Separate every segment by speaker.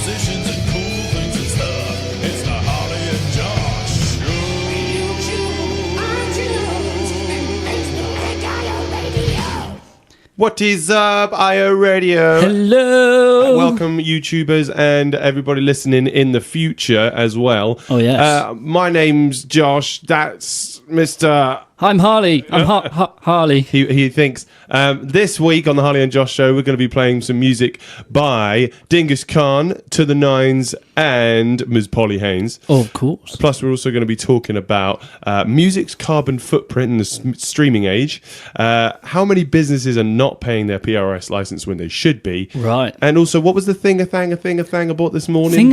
Speaker 1: musicians and cool things and stuff. It's the Holly and Josh Show.
Speaker 2: What is up, IO Radio?
Speaker 3: Hello.
Speaker 2: Welcome, YouTubers and everybody listening in the future as well.
Speaker 3: Oh, yes.
Speaker 2: My name's Josh. That's Mr.
Speaker 3: I'm Harley. I'm Harley.
Speaker 2: He thinks. This week on the Harley and Josh Show, we're going to be playing some music by Dingus Khan, To the Nines, and Ms. Polly Haynes.
Speaker 3: Oh, of course.
Speaker 2: Plus, we're also going to be talking about music's carbon footprint in the streaming age. How many businesses are not paying their PRS license when they should be?
Speaker 3: Right.
Speaker 2: And also, what was the thing I bought this morning?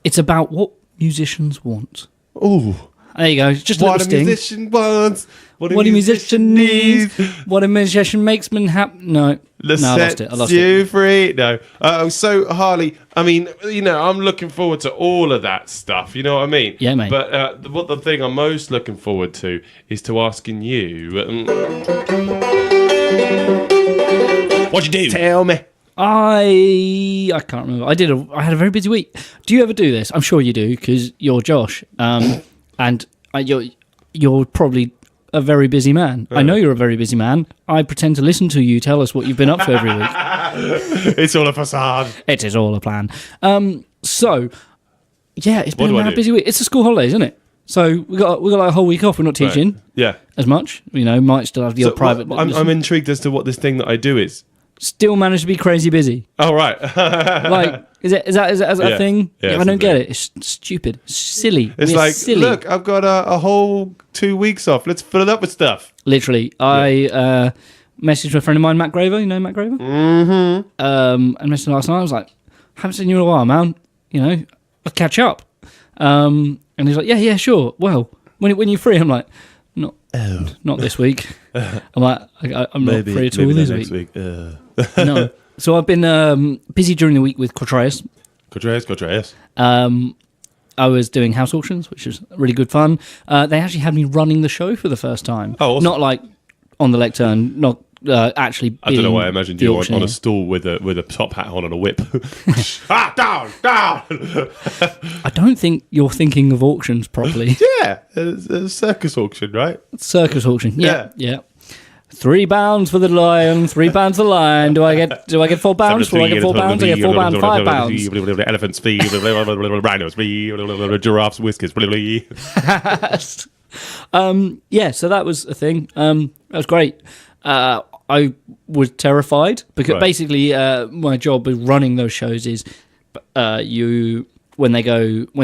Speaker 3: It's about what musicians want.
Speaker 2: Ooh.
Speaker 3: There you go. Just a
Speaker 2: What
Speaker 3: little
Speaker 2: a
Speaker 3: sting.
Speaker 2: musician wants.
Speaker 3: What a musician needs. What a musician makes me happy. No. I lost it.
Speaker 2: You free. No. So, Harley, I mean, I'm looking forward to all of that stuff. You know what I mean?
Speaker 3: Yeah, mate.
Speaker 2: But the thing I'm most looking forward to is to asking you. What'd you do? Tell me.
Speaker 3: I can't remember. I had a very busy week. Do you ever do this? I'm sure you do because you're Josh. And you're probably a very busy man. I know you're a very busy man. I pretend to listen to you tell us what you've been up to every week.
Speaker 2: It's all a facade.
Speaker 3: It is all a plan. So, yeah, it's been
Speaker 2: What do I
Speaker 3: a
Speaker 2: do?
Speaker 3: busy week. It's the school holidays, isn't it? So we got like a whole week off. We're not teaching
Speaker 2: Yeah.
Speaker 3: as much. Might still have the odd private.
Speaker 2: I'm intrigued as to what this thing that I do is.
Speaker 3: Still managed to be crazy busy.
Speaker 2: Oh, right.
Speaker 3: Like, is that a thing?
Speaker 2: Yeah,
Speaker 3: I don't get it. It's stupid. It's silly.
Speaker 2: It's
Speaker 3: We're
Speaker 2: like,
Speaker 3: silly.
Speaker 2: look, I've got a whole 2 weeks off. Let's fill it up with stuff.
Speaker 3: Literally, I messaged a friend of mine, Matt Graver. You know Matt Graver? Mm-hmm. And messaged him last night. I was like, haven't seen you in a while, man. Let's catch up. And he's like, yeah, sure. Well, when you're free, I'm like, not this week. I'm like, I'm not free at all this
Speaker 2: next
Speaker 3: week.
Speaker 2: No.
Speaker 3: So I've been busy during the week with Quatreus. I was doing house auctions, which was really good fun. They actually had me running the show for the first time.
Speaker 2: Oh, awesome.
Speaker 3: Not like on the lectern, not actually being
Speaker 2: I don't know why I imagined
Speaker 3: the
Speaker 2: you on a
Speaker 3: auctioneer.
Speaker 2: stool with a top hat on and a whip. Down!
Speaker 3: I don't think you're thinking of auctions properly.
Speaker 2: Yeah, it's a circus auction, right?
Speaker 3: Circus auction. Yeah. £3 for the lion, £3 for the lion. Do I get £4? Do I get £4? I get £4. I get £4, £5.
Speaker 2: Elephants, rhinos, giraffes, whiskers.
Speaker 3: Yeah, so that was a thing. That was great. I was terrified because basically my job with running those shows is when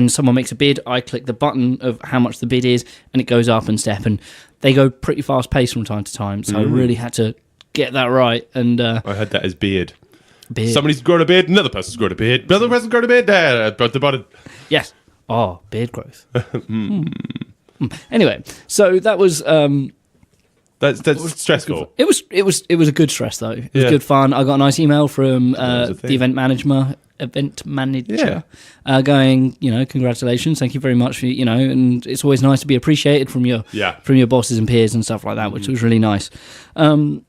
Speaker 3: someone makes a bid, I click the button of how much the bid is and it goes up and step, and they go pretty fast paced from time to time, so I really had to get that right. And
Speaker 2: I heard that as beard. Somebody's grown a beard, another person's grown a beard, another person's grown a beard, but the button.
Speaker 3: Yes. Oh, beard growth. Anyway, so that was
Speaker 2: That's stressful.
Speaker 3: It was a good stress though. It was good fun. I got a nice email from the event manager going, congratulations, thank you very much for and it's always nice to be appreciated from your bosses and peers and stuff like that, which was really nice. So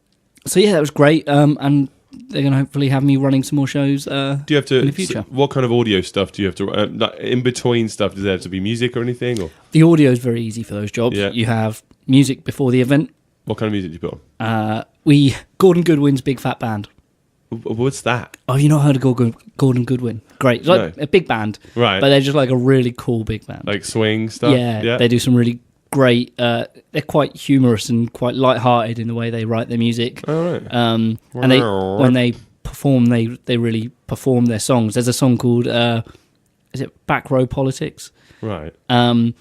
Speaker 3: yeah, that was great. And they're going to hopefully have me running some more shows. Do
Speaker 2: you have to?
Speaker 3: In the future?
Speaker 2: What kind of audio stuff do you have to? In between stuff, does there have to be music or anything? Or
Speaker 3: the audio is very easy for those jobs. Yeah. You have music before the event.
Speaker 2: What kind of music do you put on?
Speaker 3: Gordon Goodwin's Big Fat Band.
Speaker 2: What's that?
Speaker 3: Oh, you not heard of Gordon Goodwin? Great. It's like a big band.
Speaker 2: Right.
Speaker 3: But they're just like a really cool big band.
Speaker 2: Like swing stuff?
Speaker 3: Yeah. They do some really great... they're quite humorous and quite light-hearted in the way they write their music.
Speaker 2: Oh, right.
Speaker 3: And when they perform, they really perform their songs. There's a song called... is it Back Row Politics?
Speaker 2: Right.
Speaker 3: And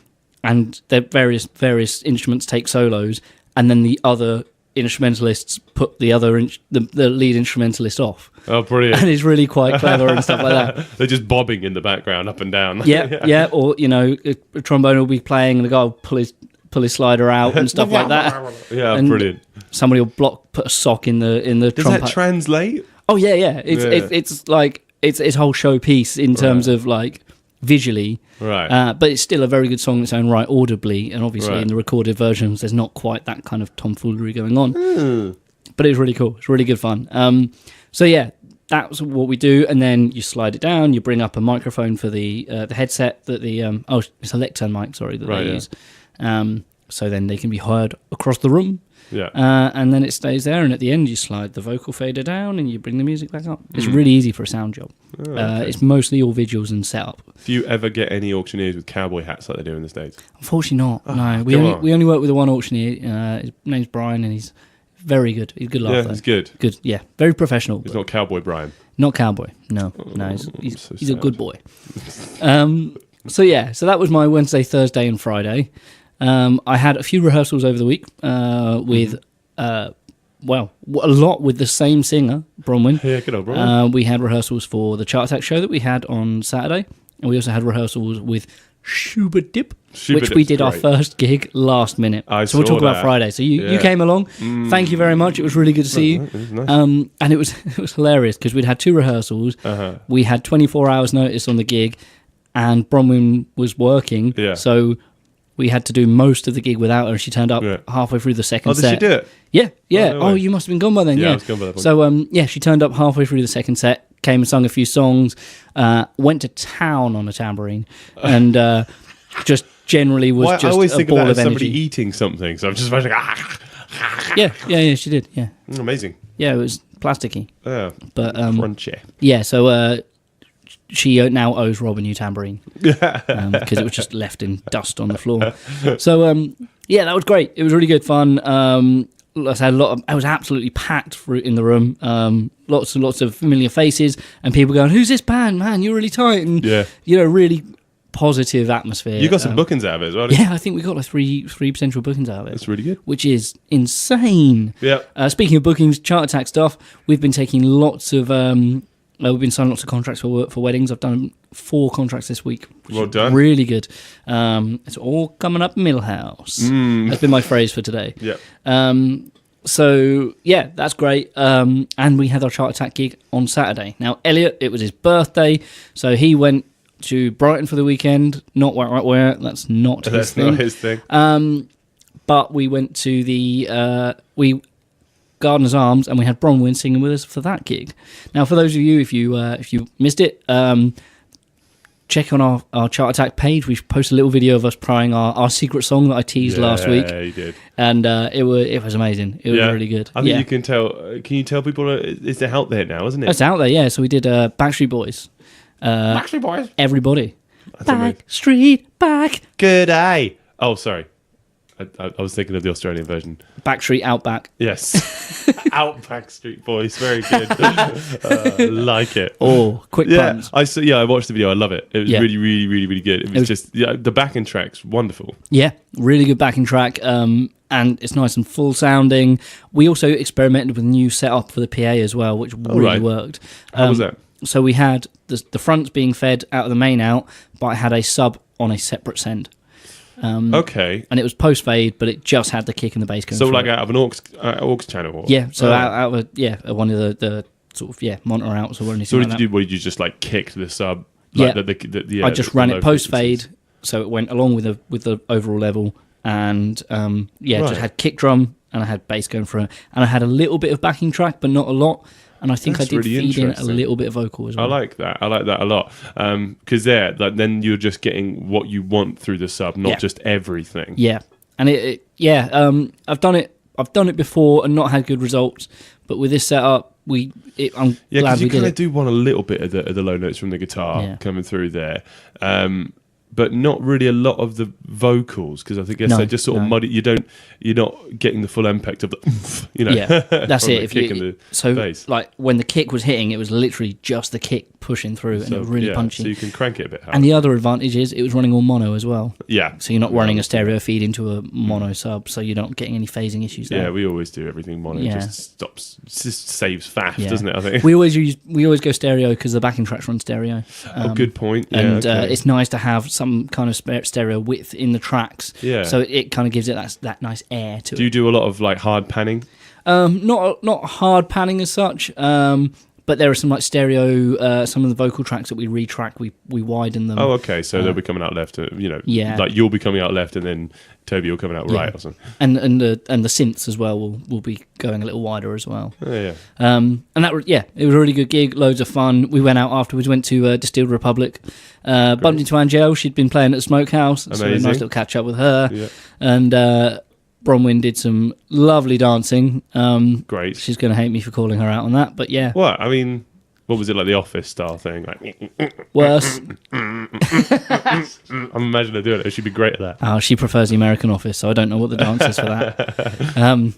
Speaker 3: the various instruments take solos, and then the other instrumentalists put the lead instrumentalist off.
Speaker 2: Oh, brilliant.
Speaker 3: And it's really quite clever and stuff like that.
Speaker 2: They're just bobbing in the background, up and down.
Speaker 3: Yeah. Or, a trombone will be playing and the guy will pull his slider out and stuff like that.
Speaker 2: Yeah,
Speaker 3: and
Speaker 2: brilliant.
Speaker 3: Somebody will put a sock in the
Speaker 2: Does
Speaker 3: trumpet.
Speaker 2: that translate?
Speaker 3: Oh, yeah. It's like, it's a whole showpiece in terms of like visually.
Speaker 2: Right.
Speaker 3: But it's still a very good song in its own right, audibly, and obviously in the recorded versions there's not quite that kind of tomfoolery going on. But it was really cool. It's really good fun. So yeah, that's what we do, and then you slide it down. You bring up a microphone for the headset that it's a lectern mic, sorry, that they use. So then they can be heard across the room.
Speaker 2: Yeah.
Speaker 3: And then it stays there, and at the end you slide the vocal fader down, and you bring the music back up. It's really easy for a sound job.
Speaker 2: Oh, okay.
Speaker 3: It's mostly all visuals and setup.
Speaker 2: Do you ever get any auctioneers with cowboy hats like they do in the States?
Speaker 3: Unfortunately, not.
Speaker 2: Oh,
Speaker 3: no, we only work with the one auctioneer. His name's Brian, and he's very good. He's a good laugh.
Speaker 2: Yeah, he's good.
Speaker 3: Good, yeah, very professional.
Speaker 2: He's not Cowboy Brian.
Speaker 3: Not cowboy. No, he's
Speaker 2: so
Speaker 3: he's a
Speaker 2: sad.
Speaker 3: good boy. So that was my Wednesday, Thursday, and Friday. I had a few rehearsals over the week with, a lot with the same singer, Bronwyn.
Speaker 2: Yeah, good old Bronwyn.
Speaker 3: We had rehearsals for the Chart Attack show that we had on Saturday, and we also had rehearsals with Schubert Dip, which we did our first gig last minute. So we'll talk about Friday. So you came along. Thank you very much. It was really good to see you.
Speaker 2: Nice.
Speaker 3: And it was hilarious because we'd had 2 rehearsals. We had 24 hours notice on the gig, and Bronwyn was working.
Speaker 2: Yeah.
Speaker 3: So we had to do most of the gig without her. She turned up halfway through the second set.
Speaker 2: Did she do it?
Speaker 3: Yeah, yeah.
Speaker 2: Oh, no way.
Speaker 3: You must have been gone by then.
Speaker 2: Yeah,
Speaker 3: Yeah,
Speaker 2: I was gone by that point.
Speaker 3: So she turned up halfway through the second set, came and sung a few songs, went to town on a tambourine, and just generally was
Speaker 2: I
Speaker 3: just
Speaker 2: always
Speaker 3: a
Speaker 2: think
Speaker 3: ball
Speaker 2: of that
Speaker 3: of
Speaker 2: as somebody
Speaker 3: energy.
Speaker 2: eating something, so I'm just like,
Speaker 3: Yeah, she did. Yeah,
Speaker 2: amazing.
Speaker 3: yeah. It was plasticky,
Speaker 2: Yeah,
Speaker 3: but
Speaker 2: crunchy.
Speaker 3: yeah. So she now owes Rob a new tambourine because it was just left in dust on the floor. So that was great. It was really good fun. I had I was absolutely packed in the room. Lots and lots of familiar faces, and people going, "Who's this band, man? You're really tight." And really positive atmosphere.
Speaker 2: You got some bookings out of it as well.
Speaker 3: Yeah, I think we got like three potential bookings out of it.
Speaker 2: That's really good.
Speaker 3: Which is insane.
Speaker 2: Yeah.
Speaker 3: Speaking of bookings, Chart Attack stuff, we've been taking lots of. We've been signing lots of contracts for weddings. I've done 4 contracts this week. Which
Speaker 2: Well
Speaker 3: is
Speaker 2: done.
Speaker 3: Really good. It's all coming up Millhouse. That's been my phrase for today.
Speaker 2: Yeah.
Speaker 3: So yeah, that's great. And we had our Chart Attack gig on Saturday. Now Elliot, it was his birthday, so he went to Brighton for the weekend. Not where that's not his
Speaker 2: That's
Speaker 3: thing.
Speaker 2: not his thing.
Speaker 3: But we went to the Gardener's Arms, and we had Bronwyn singing with us for that gig. Now, for those of you, if you missed it, check on our Chart Attack page. We posted a little video of us prying our secret song that I teased last week.
Speaker 2: Yeah, you did.
Speaker 3: And it was amazing. It was really good.
Speaker 2: I think you can tell. Can you tell people it's out there now, isn't it?
Speaker 3: It's out there, yeah. So we did Backstreet Boys.
Speaker 2: Backstreet Boys.
Speaker 3: Everybody.
Speaker 2: That's amazing.
Speaker 3: Backstreet back.
Speaker 2: Good day. Oh, sorry. I was thinking of the Australian version.
Speaker 3: Backstreet Outback.
Speaker 2: Yes. Outback Street Boys. Very good. Like it.
Speaker 3: Oh, quick puns.
Speaker 2: I watched the video. I love it. It was really, really, really, really good. It was just the backing track's wonderful.
Speaker 3: Yeah, really good backing track. And it's nice and full sounding. We also experimented with a new setup for the PA as well, which really worked.
Speaker 2: How was that?
Speaker 3: So we had the fronts being fed out of the main out, but I had a sub on a separate send.
Speaker 2: Okay.
Speaker 3: And it was post fade, but it just had the kick and the bass going.
Speaker 2: So
Speaker 3: through
Speaker 2: like
Speaker 3: it.
Speaker 2: out of an aux channel? Or?
Speaker 3: Yeah. So out of one of the sort of monitor outs or anything.
Speaker 2: So what
Speaker 3: like
Speaker 2: did you do? What did you just like kick the sub?
Speaker 3: Like
Speaker 2: Yeah.
Speaker 3: I just ran it post fade, so it went along with the overall level, and just had kick drum and I had bass going through it, and I had a little bit of backing track, but not a lot. And I think
Speaker 2: That's
Speaker 3: I did
Speaker 2: really
Speaker 3: feed in a
Speaker 2: interesting.
Speaker 3: little bit of vocal as well.
Speaker 2: I like that. I like that a lot. Because then you're just getting what you want through the sub, not just everything.
Speaker 3: Yeah, and I've done it before and not had good results, but with this setup, I'm glad we
Speaker 2: because you
Speaker 3: did
Speaker 2: kind of
Speaker 3: it.
Speaker 2: do want a little bit of the low notes from the guitar coming through there. But not really a lot of the vocals, because I think they just sort of muddy. You're not getting the full impact of the,
Speaker 3: Yeah, that's it.
Speaker 2: Bass.
Speaker 3: Like when the kick was hitting, it was literally just the kick pushing through, and it was really punchy.
Speaker 2: So you can crank it a bit harder.
Speaker 3: And the other advantage is it was running all mono as well.
Speaker 2: Yeah.
Speaker 3: So you're not running a stereo feed into a mono sub, so you're not getting any phasing issues there.
Speaker 2: Yeah, we always do everything mono.
Speaker 3: Yeah.
Speaker 2: Just saves faff, doesn't it? I think
Speaker 3: we always go stereo because the backing tracks run stereo.
Speaker 2: Good point. Yeah,
Speaker 3: and
Speaker 2: okay.
Speaker 3: it's nice to have some kind of stereo width in the tracks.
Speaker 2: Yeah.
Speaker 3: So it kind of gives it that nice air to it.
Speaker 2: Do you do a lot of like hard panning?
Speaker 3: Not hard panning as such, But there are some like stereo, some of the vocal tracks that we retrack, we widen them.
Speaker 2: Oh, okay. So they'll be coming out left, like you'll be coming out left, and then Toby will coming out right or something.
Speaker 3: And the synths as well will be going a little wider as well.
Speaker 2: Oh, yeah.
Speaker 3: And that it was a really good gig, loads of fun. We went out afterwards, went to Distilled Republic, bumped into Angel. She'd been playing at the Smokehouse, so a nice little catch up with her. Yeah. And Bronwyn did some lovely dancing.
Speaker 2: Great.
Speaker 3: She's going to hate me for calling her out on that, but yeah.
Speaker 2: What? I mean, what was it, like the Office style thing? Like,
Speaker 3: worse.
Speaker 2: I'm imagining her doing it. She'd be great at that.
Speaker 3: Oh, she prefers the American Office, so I don't know what the dance is for that.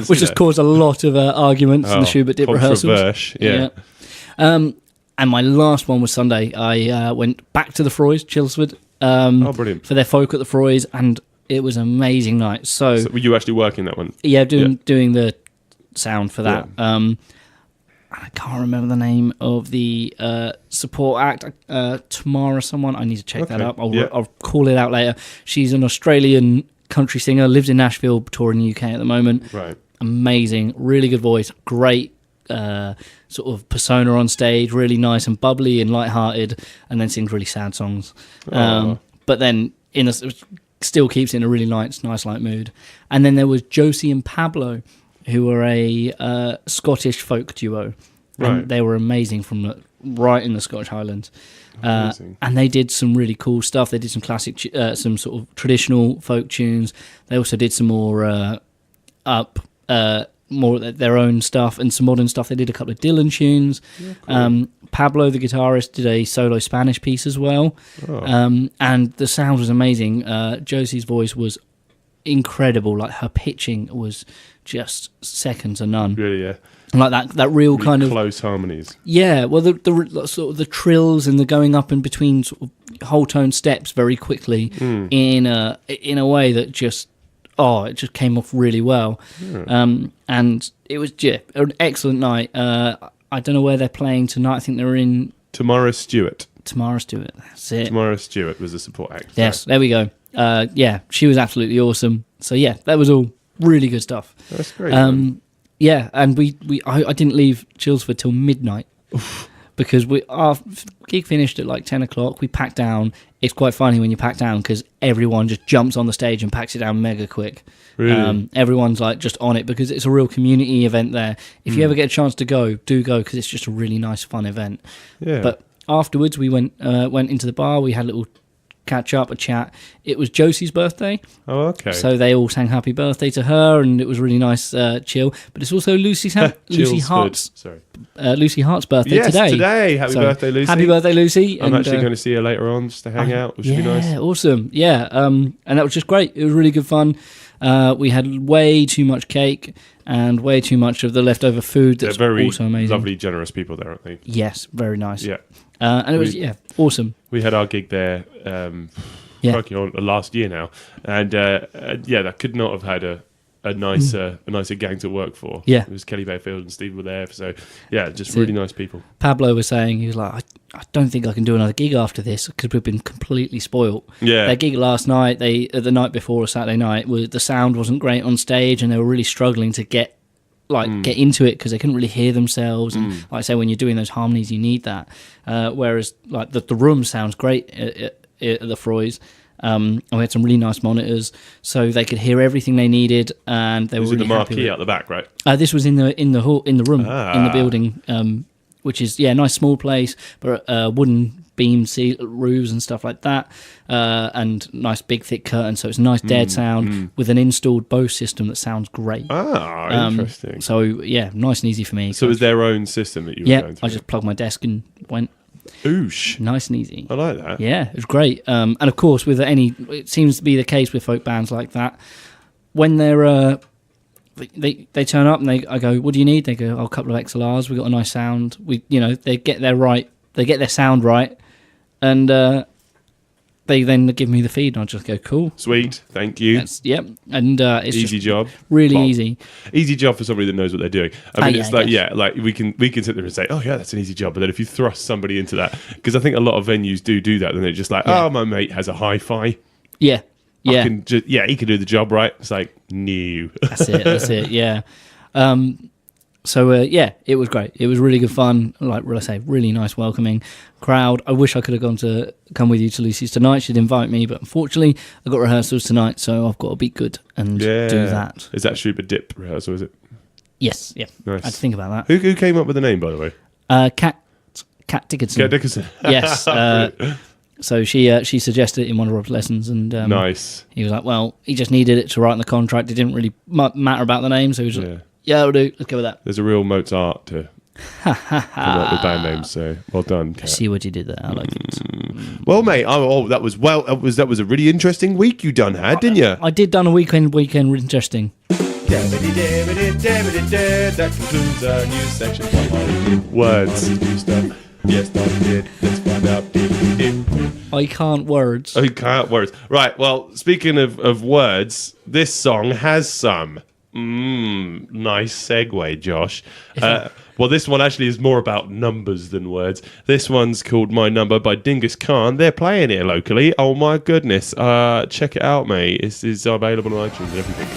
Speaker 3: Which has caused a lot of arguments in the Schubert Dip rehearsals.
Speaker 2: Yeah.
Speaker 3: And my last one was Sunday. I went back to the Froys, Chilsford,
Speaker 2: brilliant.
Speaker 3: for their folk at the Froys, and it was an amazing night. So
Speaker 2: were you actually working that one?
Speaker 3: Yeah, doing the sound for that. Yeah. I can't remember the name of the support act. Tamara someone. I need to check that up. I'll call it out later. She's an Australian country singer, lives in Nashville, touring the UK at the moment.
Speaker 2: Right.
Speaker 3: Amazing, really good voice, great sort of persona on stage, really nice and bubbly and lighthearted, and then sings really sad songs. But then still keeps it in a really nice light mood. And then there was Josie and Pablo, who were a Scottish folk duo.
Speaker 2: Right.
Speaker 3: And they were amazing from right in the Scottish Highlands. And they did some really cool stuff. They did some classic, some sort of traditional folk tunes. They also did some more more their own stuff and some modern stuff. They did a couple of Dylan tunes. Yeah, cool. Pablo, the guitarist, did a solo Spanish piece as well. And the sound was amazing. Josie's voice was incredible. Like, her pitching was just second to none.
Speaker 2: Really, yeah.
Speaker 3: Like that real really kind of
Speaker 2: close harmonies.
Speaker 3: Yeah, well, the sort of the trills and the going up and between sort of whole tone steps very quickly in a way that just it just came off really well. And it was an excellent night. I don't know where they're playing tonight. I think they're in
Speaker 2: Tamara Stewart.
Speaker 3: That's it.
Speaker 2: Tamara Stewart was the support act.
Speaker 3: Yes, there we go. She was absolutely awesome. So yeah, that was all really good stuff.
Speaker 2: That's great.
Speaker 3: Yeah, and I didn't leave Chilsford till midnight because our gig finished at like 10 o'clock. We packed down. It's quite funny when you pack down because everyone just jumps on the stage and packs it down mega quick.
Speaker 2: Really?
Speaker 3: Everyone's like just on it because it's a real community event there. If you ever get a chance to go, do go because it's just a really nice, fun event.
Speaker 2: Yeah.
Speaker 3: But afterwards, we went into the bar. We had a little catch up, a chat. It was Josie's birthday.
Speaker 2: Oh, okay.
Speaker 3: So they all sang happy birthday to her, and it was really nice, chill. But it's also Lucy Hart's birthday today.
Speaker 2: Yes, today. Happy birthday, Lucy.
Speaker 3: Happy birthday, Lucy.
Speaker 2: I'm actually going to see her later on just to hang out, which would be nice.
Speaker 3: Yeah, awesome. Yeah, and that was just great. It was really good fun. We had way too much cake and way too much of the leftover food. That's
Speaker 2: very
Speaker 3: also amazing.
Speaker 2: Lovely, generous people there, aren't they?
Speaker 3: Yes, very nice.
Speaker 2: Yeah.
Speaker 3: And it was awesome.
Speaker 2: We had our gig there last year now, and that could not have had a nicer gang to work for.
Speaker 3: Yeah,
Speaker 2: it was Kelly Bayfield and Steve were there, so just really nice people.
Speaker 3: Pablo was saying, he was like, I don't think I can do another gig after this because we've been completely spoilt.
Speaker 2: Yeah,
Speaker 3: their gig last night, the night before, Saturday night, the sound wasn't great on stage, and they were really struggling to get into it because they couldn't really hear themselves. And like I say, when you're doing those harmonies, you need that. Whereas like the room sounds great at the Froys. And we had some really nice monitors, so they could hear everything they needed, and they were really happy.
Speaker 2: The marquee out the back, right?
Speaker 3: This was in the hall, in the room, in the building, which is nice small place, but wooden beam roofs and stuff like that, and nice big thick curtains, so it's a nice dead sound with an installed Bose system that sounds great.
Speaker 2: Interesting.
Speaker 3: So nice and easy for me.
Speaker 2: So it was their own system that you were going through?
Speaker 3: I just plugged my desk and went.
Speaker 2: Oosh.
Speaker 3: Nice and easy.
Speaker 2: I like that.
Speaker 3: Yeah, it was great. And of course, it seems to be the case with folk bands like that. When they're they turn up and I go, what do you need? They go, a couple of XLRs. We got a nice sound. They get their sound right, and they then give me the feed, and I'll just go, cool,
Speaker 2: sweet, thank you.
Speaker 3: And it's
Speaker 2: easy job,
Speaker 3: really easy
Speaker 2: job for somebody that knows what they're doing. I mean, like we can sit there and say, oh yeah, that's an easy job, but then if you thrust somebody into that, because I think a lot of venues do that, then they're just like, oh, my mate has a hi-fi.
Speaker 3: He
Speaker 2: can do the job right. It's like, no.
Speaker 3: That's it. Yeah. So yeah, it was great. It was really good fun. Like I say, really nice, welcoming crowd. I wish I could have come with you to Lucy's tonight. She'd invite me, but unfortunately, I got rehearsals tonight, so I've got to be good and do that.
Speaker 2: Is that Super Dip rehearsal? Is it?
Speaker 3: Yes, yeah.
Speaker 2: Nice.
Speaker 3: I had to think about that.
Speaker 2: Who came up with the name, by the way?
Speaker 3: Kat Dickinson.
Speaker 2: Kat Dickinson.
Speaker 3: Yes. So she suggested it in one of Rob's lessons, and
Speaker 2: nice.
Speaker 3: He was like, "Well, he just needed it to write in the contract. It didn't really matter about the name, so he was like, yeah, I'll do. Let's go with that."
Speaker 2: There's a real Mozart to come up with band names. So well done, Kat.
Speaker 3: I see what you did there. I like it.
Speaker 2: Well, mate. That was a really interesting week you had, didn't you?
Speaker 3: I did done a weekend interesting.
Speaker 2: That concludes our news section. Words. New stuff. Yes, I did. Let's find out.
Speaker 3: I can't words.
Speaker 2: I can't words. Right. Well, speaking of words, this song has some. Nice segue, Josh. Well, this one actually is more about numbers than words. This one's called My Number by Dingus Khan. They're playing it locally. Oh my goodness. Check it out, mate. It's available on iTunes and everything.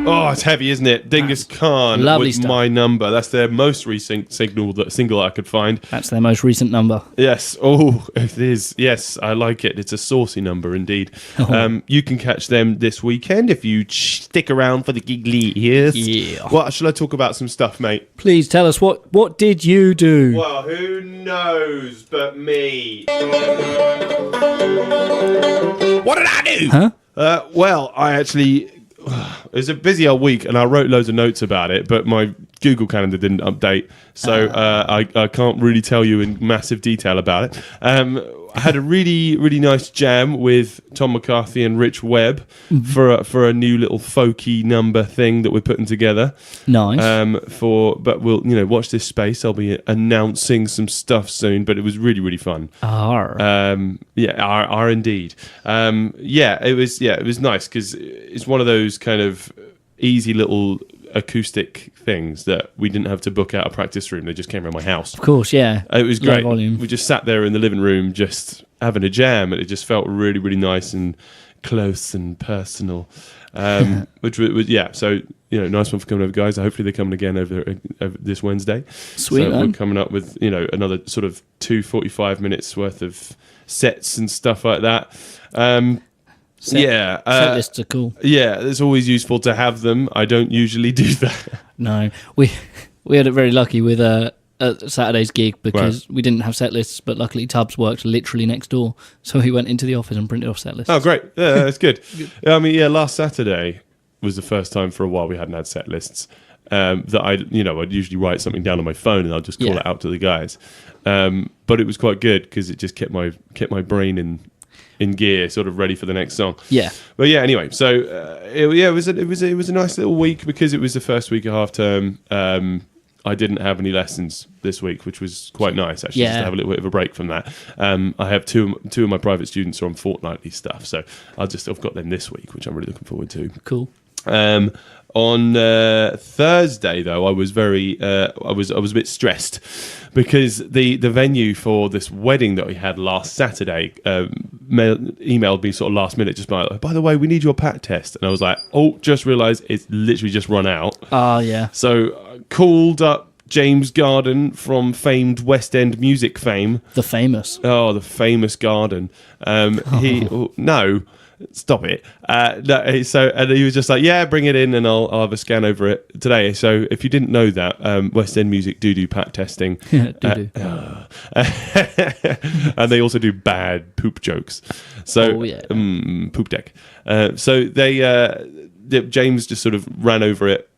Speaker 2: Oh, it's heavy, isn't it? Dingus Khan
Speaker 3: lovely
Speaker 2: with
Speaker 3: stuff.
Speaker 2: My Number. That's their most recent single I could find.
Speaker 3: That's their most recent number.
Speaker 2: Yes. Oh, it is. Yes, I like it. It's a saucy number indeed. You can catch them this weekend if you stick around for the giggly ears.
Speaker 3: Yeah.
Speaker 2: Well, shall I talk about some stuff, mate?
Speaker 3: Please tell us what did you do?
Speaker 2: Well, who knows but me? What did I do?
Speaker 3: Huh?
Speaker 2: Well, I actually... It was a busy old week, and I wrote loads of notes about it, but my Google Calendar didn't update, so I can't really tell you in massive detail about it. I had a really, really nice jam with Tom McCarthy and Rich Webb for a new little folky number thing that we're putting together.
Speaker 3: Nice.
Speaker 2: But we'll watch this space. I'll be announcing some stuff soon, but it was really, really fun.
Speaker 3: R
Speaker 2: Indeed. It was nice because it's one of those kind of easy little acoustic things that we didn't have to book out a practice room. They just came around my house.
Speaker 3: Of course, yeah.
Speaker 2: It was
Speaker 3: Low
Speaker 2: great.
Speaker 3: volume.
Speaker 2: We just sat there in the living room just having a jam, and it just felt really, really nice and close and personal. Which was so nice one for coming over, guys. Hopefully they're coming again over this Wednesday.
Speaker 3: Sweet,
Speaker 2: so
Speaker 3: man.
Speaker 2: we're coming up with another sort of 45 minutes worth of sets and stuff like that.
Speaker 3: Set lists are cool.
Speaker 2: Yeah, it's always useful to have them. I don't usually do that.
Speaker 3: No, we had it very lucky with Saturday's gig because we didn't have set lists, but luckily Tubbs worked literally next door, so he went into the office and printed off set lists.
Speaker 2: Oh, great! Yeah, that's good. Last Saturday was the first time for a while we hadn't had set lists. That I'd usually write something down on my phone and I'll just call it out to the guys. But it was quite good because it just kept my brain in gear, sort of ready for the next song.
Speaker 3: Yeah.
Speaker 2: But yeah, anyway, so it was a nice little week because it was the first week of half term. I didn't have any lessons this week, which was quite nice actually, just to have a little bit of a break from that. I have two of my private students are on fortnightly stuff, so I've got them this week, which I'm really looking forward to.
Speaker 3: Cool.
Speaker 2: On Thursday, though, I was I was a bit stressed because the venue for this wedding that we had last Saturday emailed me sort of last minute, just by the way, we need your PAT test, and I was like, oh, just realised it's literally just run out.
Speaker 3: Yeah.
Speaker 2: So I called up James Garden from famed West End music fame.
Speaker 3: The famous.
Speaker 2: Oh, the famous Garden. No. Stop it. And he was just like, yeah, bring it in and I'll have a scan over it today. So if you didn't know that, West End Music do PAT testing.
Speaker 3: do.
Speaker 2: And they also do bad poop jokes. So poop deck. So James just sort of ran over it,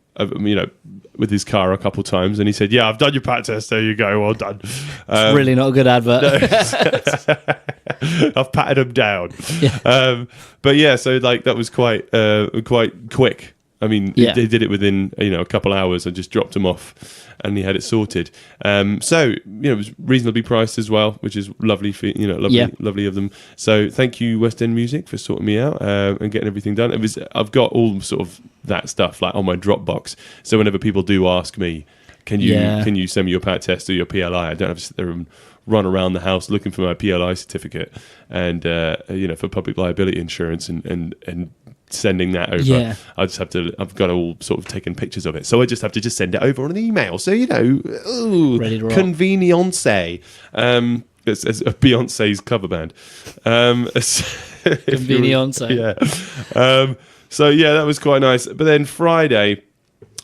Speaker 2: with his car a couple times, and he said, yeah, I've done your PAT test, there you go, well done.
Speaker 3: It's really not a good advert.
Speaker 2: I've patted him down.
Speaker 3: Yeah.
Speaker 2: But yeah, so that was quite quick. I mean, they did it within a couple hours. I just dropped him off and he had it sorted. So it was reasonably priced as well, which is lovely for lovely of them. So thank you, West End Music, for sorting me out and getting everything done. I've got all sort of that stuff on my Dropbox. So whenever people do ask me, can you send me your PAT test or your PLI? I don't have to sit there and run around the house looking for my PLI certificate and for public liability insurance and sending that over.
Speaker 3: Yeah.
Speaker 2: I've got all sort of taken pictures of it, so I just have to just send it over on an email. So
Speaker 3: Ready to rock.
Speaker 2: convenience. It's a Beyonce's cover band.
Speaker 3: Convenience.
Speaker 2: Yeah. So yeah, that was quite nice. But then Friday,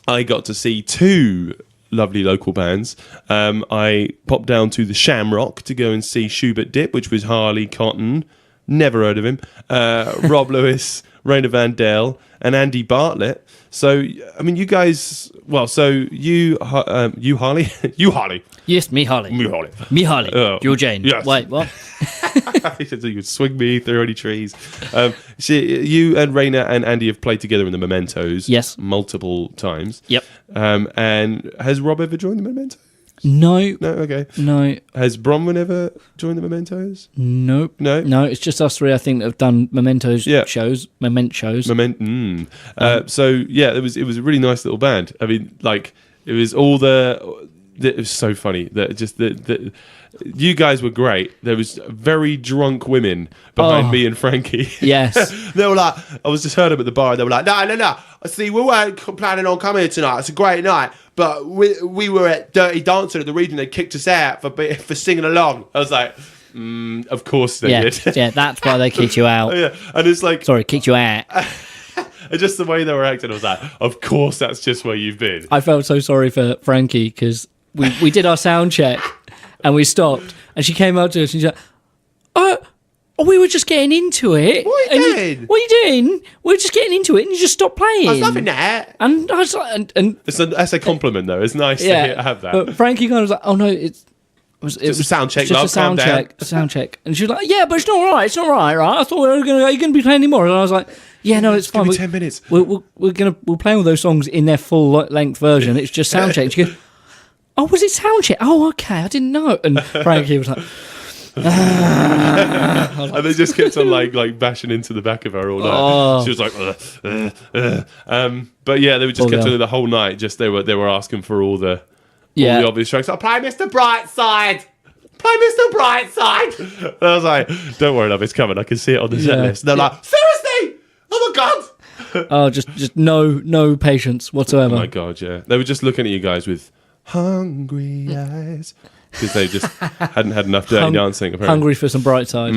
Speaker 2: I got to see two lovely local bands. I popped down to the Shamrock to go and see Schubert Dip, which was Harley Cotton. Never heard of him. Rob Lewis, Raina Van Dale, and Andy Bartlett. So, I mean, you guys... Well, so you Harley? You Harley.
Speaker 3: Yes, me Harley.
Speaker 2: Me Harley.
Speaker 3: Me Harley. You're Jane.
Speaker 2: Yes.
Speaker 3: Wait, what?
Speaker 2: He said you would swing me through any trees. You and Raina and Andy have played together in the Mementos.
Speaker 3: Yes.
Speaker 2: Multiple times.
Speaker 3: Yep.
Speaker 2: And has Rob ever joined the Mementos?
Speaker 3: No.
Speaker 2: No, okay.
Speaker 3: No.
Speaker 2: Has Bronwyn ever joined the Mementos?
Speaker 3: Nope.
Speaker 2: No?
Speaker 3: No, it's just us three, I think, that have done Memento shows.
Speaker 2: So, yeah, it was a really nice little band. I mean, like, it was all it was so funny that just you guys were great. There was very drunk women behind me and Frankie.
Speaker 3: Yes.
Speaker 2: They were like, I was just heard them at the bar. They were like, no. I see, we weren't planning on coming here tonight. It's a great night, but we were at Dirty Dancing at the Region. They kicked us out for singing along. I was like, of course they did.
Speaker 3: Yeah, that's why they kicked you out.
Speaker 2: Yeah, and it's like,
Speaker 3: sorry, kicked you out.
Speaker 2: And just the way they were acting, I was like, of course that's just where you've been.
Speaker 3: I felt so sorry for Frankie because we did our sound check and we stopped and she came up to us and she's like, we were just getting into it.
Speaker 2: What are you doing?
Speaker 3: What are you doing? We're just getting into it and you just stopped playing.
Speaker 2: There's nothing there.
Speaker 3: And I was like, and
Speaker 2: that's a compliment though. It's nice to have that.
Speaker 3: But Frankie kind of was like, oh no, it was
Speaker 2: a sound check.
Speaker 3: Just a sound check. And she was like, yeah, but it's not right. It's not right, right? I thought are you going to be playing anymore? And I was like, yeah, no, it's fine.
Speaker 2: Give me 10 minutes.
Speaker 3: We'll play all those songs in their full length version. It's just sound check. And she goes, oh, was it sound check? Oh, okay, I didn't know. And Frankie was like,
Speaker 2: and they just kept on like bashing into the back of her all night. She was like, but yeah, they were just kept on the whole night. Just they were asking for all the obvious tracks. I'll play Mr. Brightside. Play Mr. Brightside. And I was like, don't worry, love, it's coming. I can see it on the set list. And they're like, seriously? Oh my god.
Speaker 3: Oh, just no patience whatsoever.
Speaker 2: Oh my god, yeah. They were just looking at you guys with hungry eyes because they just hadn't had enough dirty dancing. Apparently.
Speaker 3: Hungry for some bright side.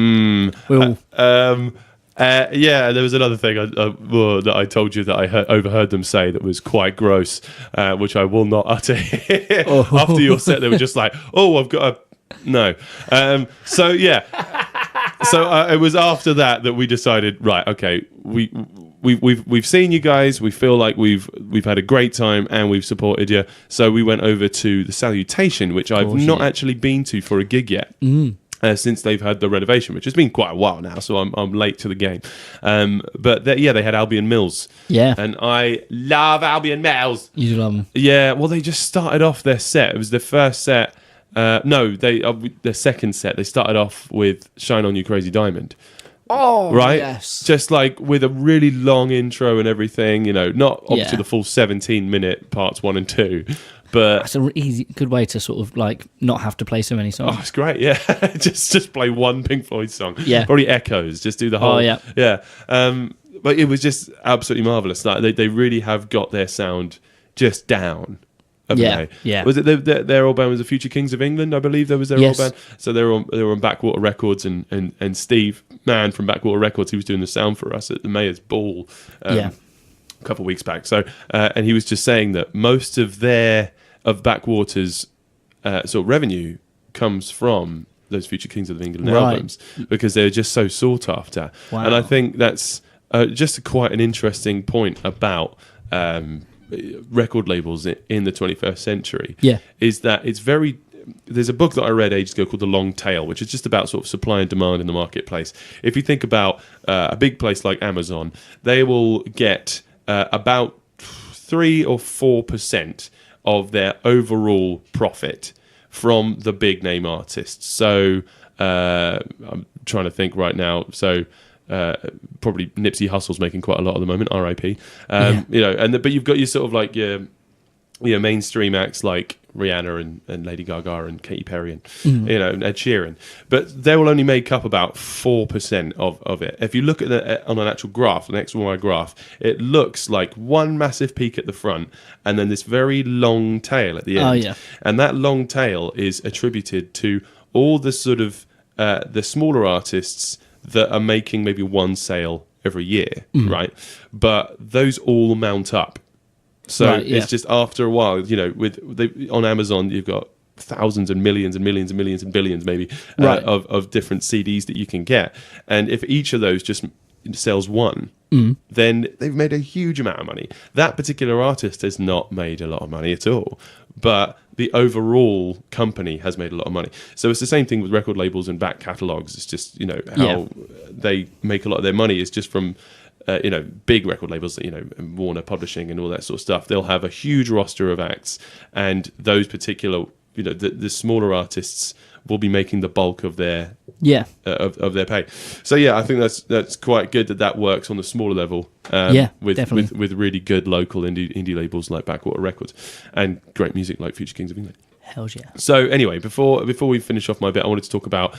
Speaker 2: Yeah, there was another thing that I told you that I overheard them say that was quite gross, which I will not utter. After your set, they were just like, "Oh, I've got a no." So yeah, it was after that we decided, right? Okay, we've seen you guys. We feel like we've had a great time and we've supported you. So we went over to the Salutation, which I've not actually been to for a gig yet. Since they've had the renovation, which has been quite a while now, so I'm late to the game. But they had Albion Mills.
Speaker 3: Yeah.
Speaker 2: And I love Albion Mills.
Speaker 3: You do love them.
Speaker 2: Yeah, well, they just started off their set. It was their first set. Their second set. They started off with Shine On You Crazy Diamond.
Speaker 3: Oh,
Speaker 2: right?
Speaker 3: yes.
Speaker 2: Just like with a really long intro and everything, not obviously the full 17-minute parts 1 and 2. But
Speaker 3: that's a good way to sort of like not have to play so many songs.
Speaker 2: Oh, it's great, yeah. just play one Pink Floyd song.
Speaker 3: Yeah.
Speaker 2: Probably Echoes. Just do the whole.
Speaker 3: Oh, yeah.
Speaker 2: Yeah. But it was just absolutely marvellous. Like they really have got their sound just down.
Speaker 3: Yeah.
Speaker 2: Was it their old band was the Future Kings of England? I believe there was their old band. So they were on Backwater Records and Steve Mann from Backwater Records, he was doing the sound for us at the Mayor's Ball. A couple of weeks back. So and he was just saying that most of Backwater's sort of revenue comes from those Future Kings of England albums because they're just so sought after.
Speaker 3: Wow.
Speaker 2: And I think that's just quite an interesting point about record labels in the 21st century.
Speaker 3: Yeah,
Speaker 2: is that it's very. There's a book that I read ages ago called The Long Tail, which is just about sort of supply and demand in the marketplace. If you think about a big place like Amazon, they will get about 3 or 4% of their overall profit from the big name artists. So I'm trying to think right now. So probably Nipsey Hussle's making quite a lot at the moment. R.I.P. But you've got your sort of like your mainstream acts like Rihanna and Lady Gaga and Katy Perry and and Ed Sheeran, but they will only make up about 4% of it. If you look at it on an actual graph, an XY graph, it looks like one massive peak at the front and then this very long tail at the end.
Speaker 3: Oh, yeah.
Speaker 2: And that long tail is attributed to all the sort of the smaller artists that are making maybe one sale every year, right? But those all mount up. So it's just after a while, on Amazon, you've got thousands and millions and millions and millions and billions maybe of different CDs that you can get. And if each of those just sells one, then they've made a huge amount of money. That particular artist has not made a lot of money at all, but the overall company has made a lot of money. So it's the same thing with record labels and back catalogs. It's just, how they make a lot of their money is just from big record labels, Warner Publishing and all that sort of stuff. They'll have a huge roster of acts, and those particular, the smaller artists will be making the bulk of their of their pay. So I think that's quite good that works on the smaller level. With really good local indie labels like Backwater Records and great music like Future Kings of England.
Speaker 3: Hell yeah.
Speaker 2: So anyway, before we finish off my bit, I wanted to talk about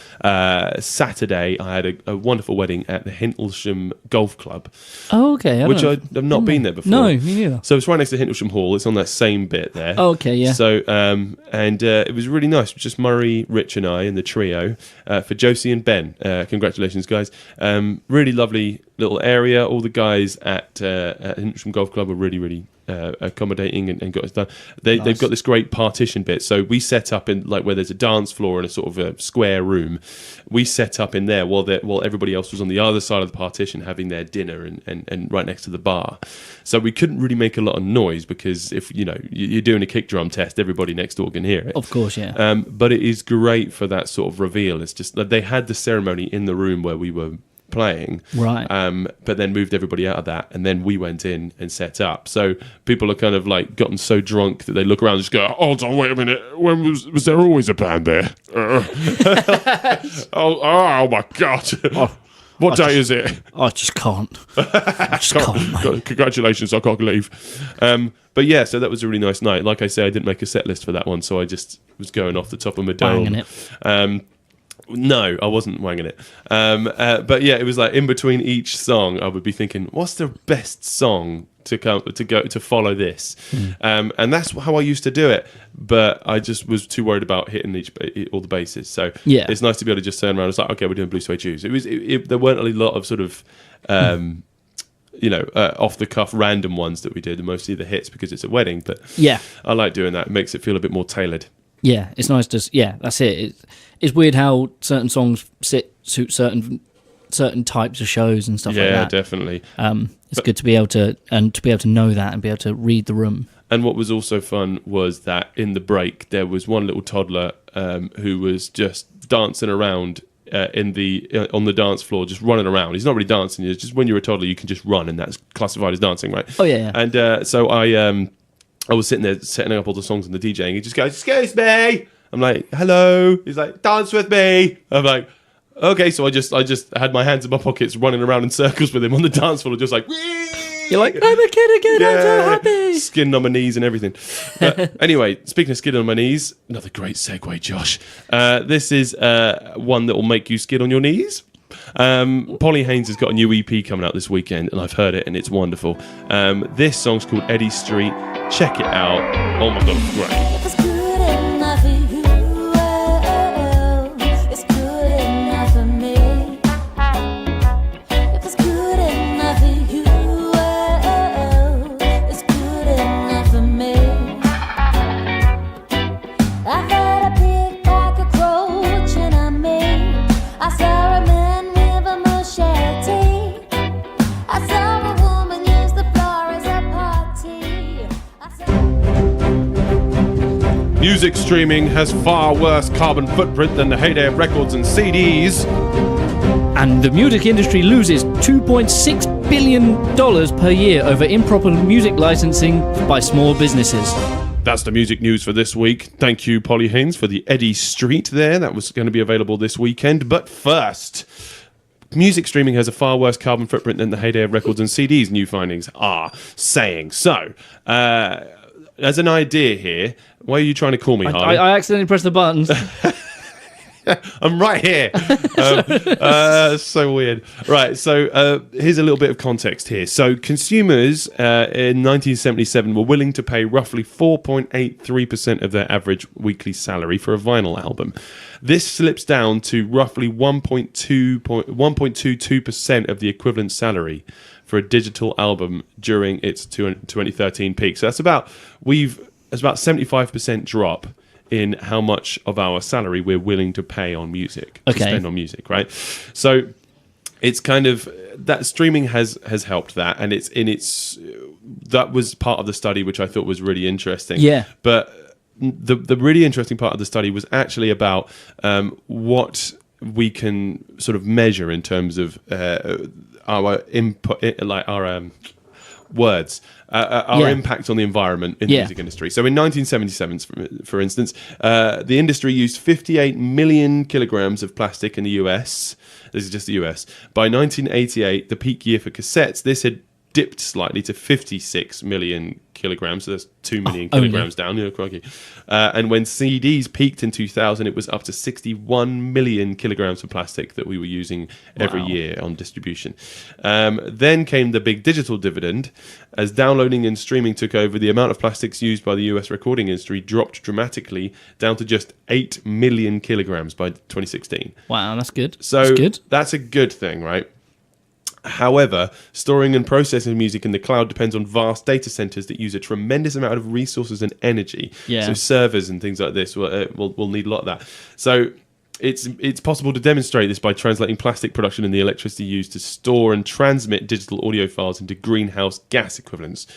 Speaker 2: Saturday. I had a wonderful wedding at the Hintlesham Golf Club.
Speaker 3: Oh, okay.
Speaker 2: Which I've not been there before.
Speaker 3: No, me neither.
Speaker 2: So it's right next to Hintlesham Hall. It's on that same bit there.
Speaker 3: Oh, okay, yeah.
Speaker 2: So it was really nice. Just Murray, Rich, and I in the trio for Josie and Ben. Congratulations, guys. Really lovely little area. All the guys at Hintlesham Golf Club were really, really accommodating and got us done. They've got this great partition bit, so we set up in like where there's a dance floor and a sort of a square room. We set up in there while everybody else was on the other side of the partition having their dinner and right next to the bar. So we couldn't really make a lot of noise because if you're doing a kick drum test, everybody next door can hear it.
Speaker 3: Of course, yeah.
Speaker 2: But it is great for that sort of reveal. It's just that they had the ceremony in the room where we were playing,
Speaker 3: right?
Speaker 2: But then moved everybody out of that, and then we went in and set up. So people are kind of like gotten so drunk that they look around and just go, "Hold on, wait a minute. When was there always a band there? Oh my god! What day is it?
Speaker 3: I just can't. I just can't.
Speaker 2: Congratulations, I can't leave." But yeah, so that was a really nice night. Like I say, I didn't make a set list for that one, so I just was going off the top of my dome.
Speaker 3: Banging it.
Speaker 2: No, I wasn't wanging it. But yeah, it was like in between each song, I would be thinking, what's the best song to follow this? And that's how I used to do it. But I just was too worried about hitting all the bases. So it's nice to be able to just turn around and say, okay, we're doing Blue Suede Shoes. There weren't a lot of sort of off the cuff random ones that we did, mostly the hits because it's a wedding. But I like doing that. It makes it feel a bit more tailored.
Speaker 3: Yeah, it's nice to that's it. It's weird how certain songs suit certain types of shows and stuff like that.
Speaker 2: Yeah, definitely.
Speaker 3: It's good to be able to know that and be able to read the room.
Speaker 2: And what was also fun was that in the break there was one little toddler who was just dancing around on the dance floor, just running around. He's not really dancing. It's just when you're a toddler, you can just run, and that's classified as dancing, right?
Speaker 3: Oh yeah.
Speaker 2: And so I was sitting there setting up all the songs and the DJing. He just goes, "Excuse me." I'm like, "Hello." He's like, "Dance with me." I'm like, "Okay." So I just had my hands in my pockets, running around in circles with him on the dance floor, just like, whee!
Speaker 3: You're like, "I'm a kid again. I'm so happy."
Speaker 2: Skin on my knees and everything. But anyway, speaking of skin on my knees, another great segue, Josh. This is one that will make you skid on your knees. Polly Haynes has got a new EP coming out this weekend, and I've heard it, and it's wonderful. This song's called Eddie Street. Check it out. Oh my god, it's great.
Speaker 4: If it's good enough for you, it's good enough for me. If it's good enough for you, it's good enough for me. I had a pickpocket approaching on me. I saw a man with a machete. I saw a woman use the floor as a party.
Speaker 2: Music streaming has far worse carbon footprint than the heyday of records and CDs.
Speaker 3: And the music industry loses $2.6 billion per year over improper music licensing by small businesses.
Speaker 2: That's the music news for this week. Thank you, Polly Haynes, for the Eddie Street there. That was going to be available this weekend. But first, music streaming has a far worse carbon footprint than the heyday of records and CDs, new findings are saying. So, as an idea here, why are you trying to call me, Harley?
Speaker 3: I accidentally pressed the buttons.
Speaker 2: I'm right here. So weird. Right, so here's a little bit of context here. So consumers in 1977 were willing to pay roughly 4.83% of their average weekly salary for a vinyl album. This slips down to roughly 1.22% of the equivalent salary for a digital album during its 2013 peak. So that's about 75% drop in how much of our salary we're willing to pay on music, to spend on music, right? So it's kind of that streaming has helped that, and that was part of the study which I thought was really interesting.
Speaker 3: Yeah.
Speaker 2: But the really interesting part of the study was actually about what we can sort of measure in terms of our input, like our words. Our impact on the environment in the music industry. So in 1977, for instance, the industry used 58 million kilograms of plastic in the US. This is just the US. By 1988, the peak year for cassettes, this had dipped slightly to 56 million kilograms. So that's 2 million kilograms down. Yeah, crikey. And when CDs peaked in 2000, it was up to 61 million kilograms of plastic that we were using every year on distribution. Then came the big digital dividend. As downloading and streaming took over, the amount of plastics used by the US recording industry dropped dramatically down to just 8 million kilograms by 2016.
Speaker 3: Wow, that's good.
Speaker 2: So that's a good thing, right? However, storing and processing music in the cloud depends on vast data centers that use a tremendous amount of resources and energy.
Speaker 3: Yeah.
Speaker 2: So servers and things like this will need a lot of that. So it's possible to demonstrate this by translating plastic production and the electricity used to store and transmit digital audio files into greenhouse gas equivalents,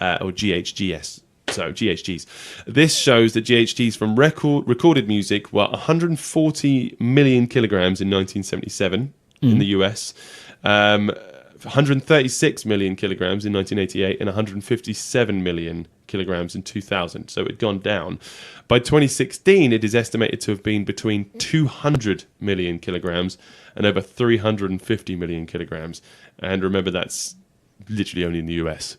Speaker 2: or GHGs. So GHGs. This shows that GHGs from recorded music were 140 million kilograms in 1977 in the US. 136 million kilograms in 1988 and 157 million kilograms in 2000. So it had gone down. By 2016, it is estimated to have been between 200 million kilograms and over 350 million kilograms. And remember, that's literally only in the US.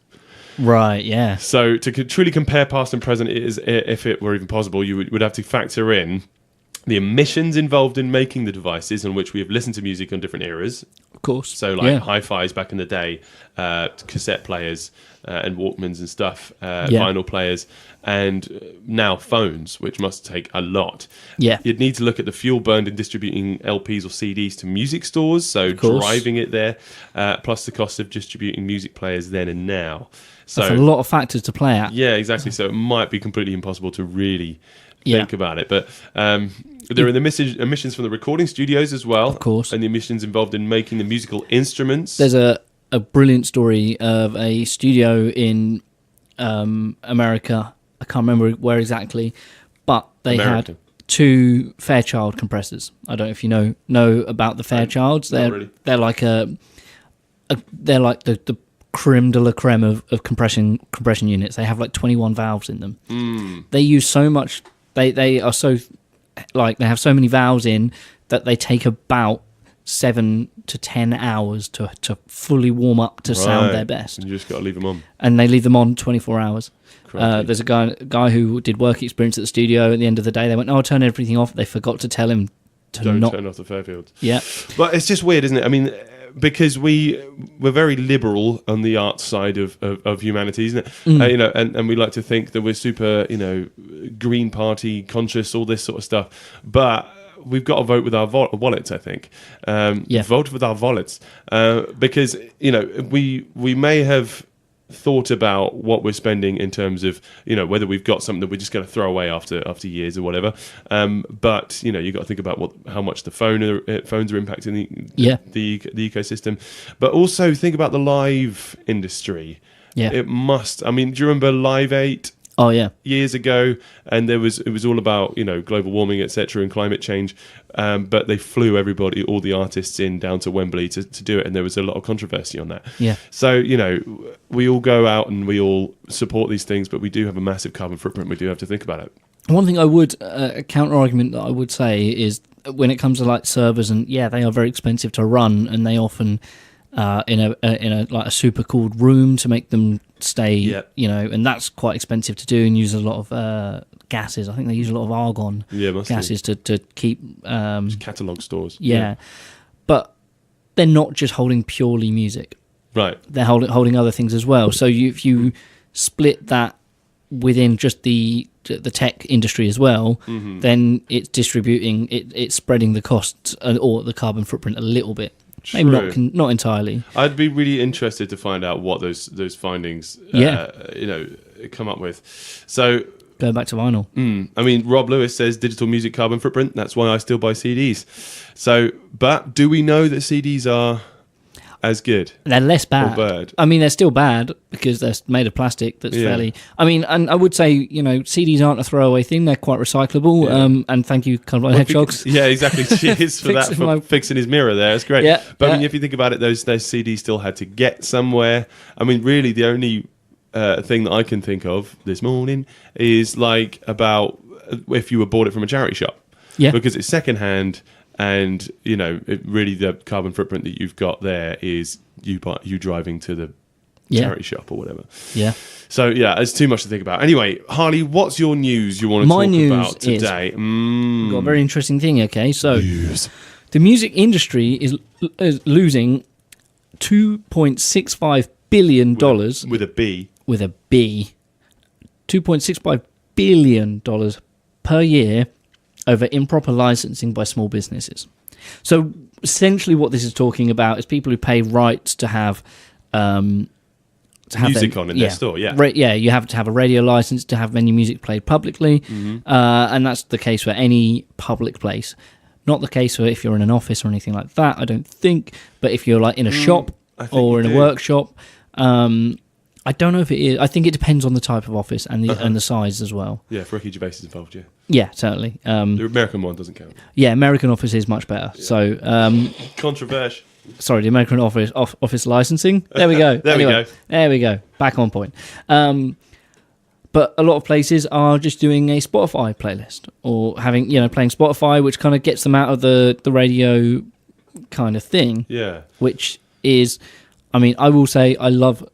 Speaker 3: Right, yeah.
Speaker 2: So to truly compare past and present, if it were even possible, you would have to factor in the emissions involved in making the devices on which we have listened to music on different eras.
Speaker 3: Of course.
Speaker 2: So like hi-fis back in the day, cassette players and Walkmans and stuff, vinyl players, and now phones, which must take a lot.
Speaker 3: Yeah.
Speaker 2: You'd need to look at the fuel burned in distributing LPs or CDs to music stores, so driving it there, plus the cost of distributing music players then and now. So
Speaker 3: that's a lot of factors to play at.
Speaker 2: Yeah, exactly. So it might be completely impossible to really think about it. But there are the emissions from the recording studios as well.
Speaker 3: Of course.
Speaker 2: And the emissions involved in making the musical instruments.
Speaker 3: There's a brilliant story of a studio in America. I can't remember where exactly, but they had 2 Fairchild compressors. I don't know if you know about the Fairchilds. They're like they're like the creme de la creme of compression units. They have like 21 valves in them. They use so much. They are so they have so many valves in that they take about 7 to 10 hours to fully warm up to sound their best.
Speaker 2: And you just got to leave them on.
Speaker 3: And they leave them on 24 hours. There's a guy who did work experience at the studio. At the end of the day, they went, I'll turn everything off. They forgot to tell him to
Speaker 2: Don't
Speaker 3: not
Speaker 2: turn off the Fairfields.
Speaker 3: Yeah.
Speaker 2: But it's just weird, isn't it? I mean, because we're very liberal on the art side of humanity, isn't it? And we like to think that we're super, Green Party conscious, all this sort of stuff. But we've got to vote with our wallets, I think. Vote with our wallets. Because, we may have thought about what we're spending in terms of whether we've got something that we're just going to throw away after years or whatever, but you've got to think about how much the phones are impacting the ecosystem, but also think about the live industry. It must. I mean, do you remember Live 8?
Speaker 3: Oh yeah,
Speaker 2: years ago, and it was all about global warming, etc., and climate change. But they flew all the artists in down to Wembley to do it, and there was a lot of controversy on that.
Speaker 3: Yeah.
Speaker 2: So we all go out and we all support these things, but we do have a massive carbon footprint. We do have to think about it.
Speaker 3: One thing I would a counter argument that I would say is when it comes to like servers, and they are very expensive to run, and they often in a like a super cooled room to make them stay,
Speaker 2: Yeah.
Speaker 3: and that's quite expensive to do and use a lot of gases. I think they use a lot of argon
Speaker 2: Must be.
Speaker 3: gases to keep.
Speaker 2: Catalogue stores.
Speaker 3: Yeah. But they're not just holding purely music.
Speaker 2: Right.
Speaker 3: They're holding other things as well. So if you split that within just the tech industry as well, then it's distributing, it's spreading the costs or the carbon footprint a little bit.
Speaker 2: True.
Speaker 3: Maybe not entirely.
Speaker 2: I'd be really interested to find out what those findings, come up with. So,
Speaker 3: Going back to vinyl.
Speaker 2: I mean, Rob Lewis says digital music carbon footprint. That's why I still buy CDs. So, but do we know that CDs are as good?
Speaker 3: They're less bad.
Speaker 2: bad?
Speaker 3: I mean, they're still bad because they're made of plastic. That's fairly. I mean, and I would say CDs aren't a throwaway thing. They're quite recyclable.
Speaker 2: Yeah.
Speaker 3: And thank you, KHANPolly Hedgehogs.
Speaker 2: Yeah, exactly. Cheers for that, for fixing his mirror there. It's great.
Speaker 3: Yeah,
Speaker 2: but I mean, if you think about it, those CDs still had to get somewhere. I mean, really, the only thing that I can think of this morning is like about if you were bought it from a charity shop.
Speaker 3: Yeah.
Speaker 2: Because it's secondhand. And really, the carbon footprint that you've got there is you driving to the charity shop or whatever.
Speaker 3: Yeah.
Speaker 2: So yeah, it's too much to think about. Anyway, Harley, what's your news you want to talk about today?
Speaker 3: We've got a very interesting thing. Okay, so the music industry is losing $2.65 billion
Speaker 2: with a B.
Speaker 3: With a B, $2.65 billion per year over improper licensing by small businesses. So essentially what this is talking about is people who pay rights to have
Speaker 2: music on in their store,
Speaker 3: you have to have a radio license to have any music played publicly, and that's the case for any public place. Not the case for if you're in an office or anything like that, I don't think, but if you're like in a shop or in a workshop, I don't know if it is. I think it depends on the type of office and the size as well.
Speaker 2: Yeah, if Ricky Gervais is involved, yeah.
Speaker 3: Yeah, certainly.
Speaker 2: The American one doesn't count.
Speaker 3: Yeah, American office is much better. Yeah. So,
Speaker 2: controversial.
Speaker 3: Sorry, the American office licensing. There we go. There we go. Back on point. But a lot of places are just doing a Spotify playlist or having playing Spotify, which kind of gets them out of the radio kind of thing.
Speaker 2: Yeah.
Speaker 3: Which is, I mean, I will say I love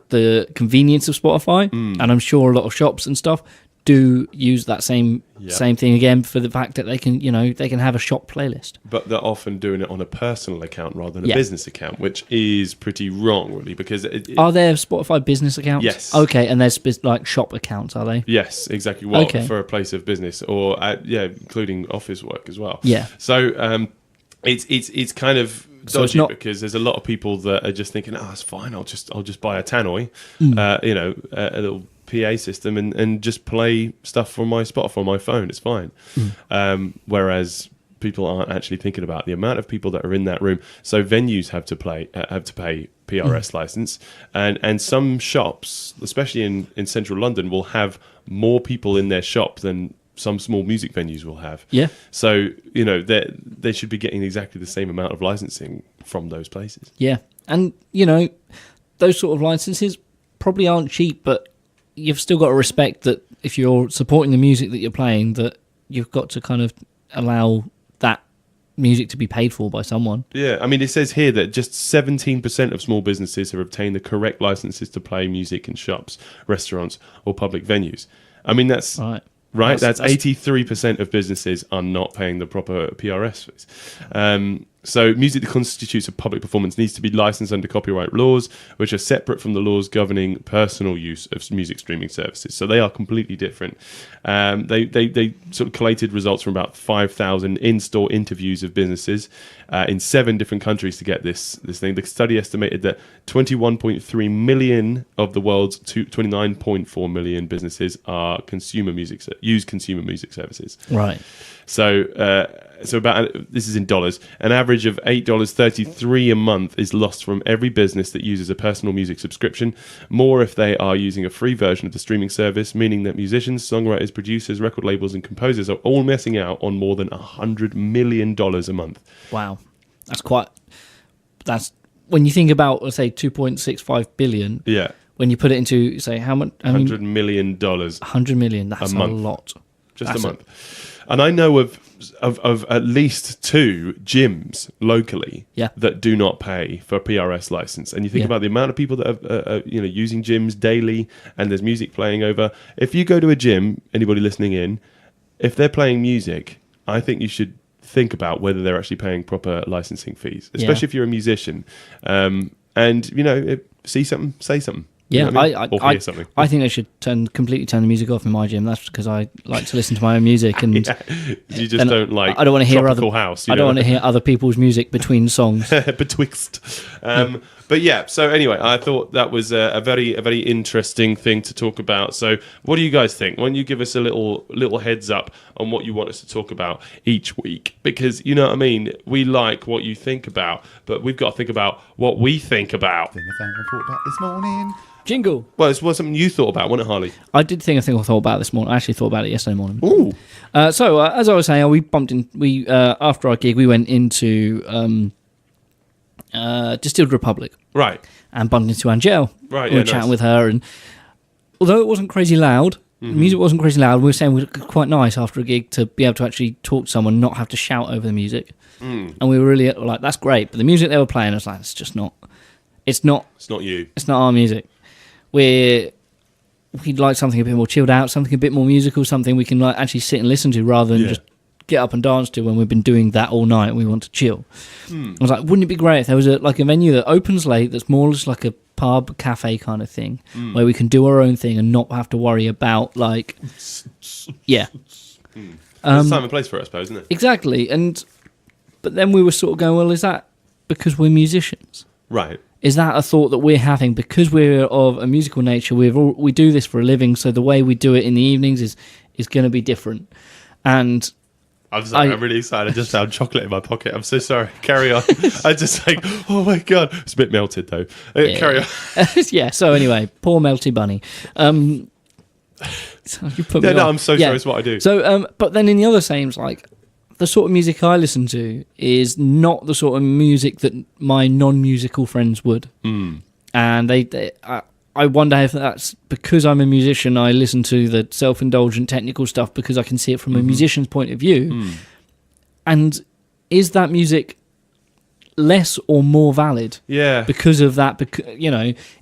Speaker 3: the convenience of Spotify, and I'm sure a lot of shops and stuff do use that same thing again for the fact that they can have a shop playlist.
Speaker 2: But they're often doing it on a personal account rather than a business account, which is pretty wrong, really, because
Speaker 3: are there Spotify business accounts?
Speaker 2: Yes.
Speaker 3: Okay, and there's like shop accounts, are they?
Speaker 2: Yes, exactly. Well, for a place of business or including office work as well.
Speaker 3: Yeah.
Speaker 2: So it's kind of dodgy because there's a lot of people that are just thinking, it's fine, I'll just buy a tannoy, a little PA system and just play stuff from my Spotify on my phone. It's fine. Whereas people aren't actually thinking about the amount of people that are in that room. So venues have to pay PRS license, and some shops, especially in central London, will have more people in their shop than some small music venues will have.
Speaker 3: Yeah.
Speaker 2: So, they should be getting exactly the same amount of licensing from those places.
Speaker 3: Yeah. And, those sort of licenses probably aren't cheap, but you've still got to respect that if you're supporting the music that you're playing, that you've got to kind of allow that music to be paid for by someone.
Speaker 2: Yeah. I mean, it says here that just 17% of small businesses have obtained the correct licenses to play music in shops, restaurants, or public venues. I mean, that's... Right, that's 83% of businesses are not paying the proper PRS fees. So music that constitutes a public performance needs to be licensed under copyright laws, which are separate from the laws governing personal use of music streaming services. So they are completely different. They sort of collated results from about 5,000 in-store interviews of businesses in 7 different countries to get this thing. The study estimated that 21.3 million of the world's 29.4 million businesses are use consumer music services.
Speaker 3: Right.
Speaker 2: So about, this is in dollars, an average of $8.33 a month is lost from every business that uses a personal music subscription, more if they are using a free version of the streaming service, meaning that musicians, songwriters, producers, record labels and composers are all missing out on more than $100 million a month.
Speaker 3: Wow. That's when you think about, let's say, 2.65 billion.
Speaker 2: Yeah.
Speaker 3: When you put it into, say, how much?
Speaker 2: $100 million.
Speaker 3: $100 million, that's a lot.
Speaker 2: Just a month. And I know of of at least 2 gyms locally
Speaker 3: Yeah.
Speaker 2: that do not pay for a PRS license, and you think
Speaker 3: Yeah.
Speaker 2: about the amount of people that are using gyms daily, and there's music playing over. If you go to a gym, anybody listening in, if they're playing music, I think you should think about whether they're actually paying proper licensing fees, especially if you're a musician. And see something, say something. You
Speaker 3: Yeah,
Speaker 2: know what I mean? Or hear something.
Speaker 3: I think they should completely turn the music off in my gym. That's because I like to listen to my own music, and
Speaker 2: You just
Speaker 3: and
Speaker 2: don't like.
Speaker 3: I don't want to hear
Speaker 2: tropical
Speaker 3: other
Speaker 2: house.
Speaker 3: I don't want to hear other people's music between songs.
Speaker 2: Betwixt. But yeah, so anyway, I thought that was a very interesting thing to talk about. So what do you guys think? Why don't you give us a little heads up on what you want us to talk about each week? Because you know what I mean, we like what you think about, but we've got to think about what we think about.
Speaker 1: Thing I thought about this morning.
Speaker 3: Jingle.
Speaker 2: Well, it was something you thought about, wasn't it, Harley?
Speaker 3: I did think a thing I thought about this morning. I actually thought about it yesterday morning.
Speaker 2: Ooh.
Speaker 3: So as I was saying, we bumped in. We after our gig, we went into Distilled Republic
Speaker 2: Right.
Speaker 3: and bumped into Angel.
Speaker 2: Right,
Speaker 3: We were
Speaker 2: yeah,
Speaker 3: chatting
Speaker 2: nice.
Speaker 3: with her, and although it wasn't crazy loud, the music wasn't crazy loud. We were saying it was quite nice after a gig to be able to actually talk to someone, not have to shout over the music. And we were really like, that's great. But the music they were playing, I was like, it's just not. It's not.
Speaker 2: It's not you.
Speaker 3: It's not our music. We'd like something a bit more chilled out, something a bit more musical, something we can like actually sit and listen to rather than
Speaker 2: Yeah.
Speaker 3: just get up and dance to when we've been doing that all night and we want to chill. I was like, wouldn't it be great if there was a venue that opens late that's more just like a pub, cafe kind of thing where we can do our own thing and not have to worry about like, yeah.
Speaker 2: There's time and place for it, I suppose, isn't it?
Speaker 3: Exactly. But then we were sort of going, well, is that because we're musicians?
Speaker 2: Right.
Speaker 3: Is that a thought that we're having because we're of a musical nature? We do this for a living, so the way we do it in the evenings is going to be different. And
Speaker 2: I'm sorry, I'm really excited. I just found chocolate in my pocket. I'm so sorry. Carry on. I just like, oh my God. It's a bit melted though. Carry on.
Speaker 3: yeah. So anyway, poor Melty Bunny. So you put me
Speaker 2: Yeah, no,
Speaker 3: off.
Speaker 2: I'm so sorry. It's what I do.
Speaker 3: So, but then in the other same, like the sort of music I listen to is not the sort of music that my non-musical friends would. And I wonder if that's because I'm a musician, I listen to the self-indulgent technical stuff because I can see it from a musician's point of view. And is that music less or more valid?
Speaker 2: Yeah.
Speaker 3: Because of that, because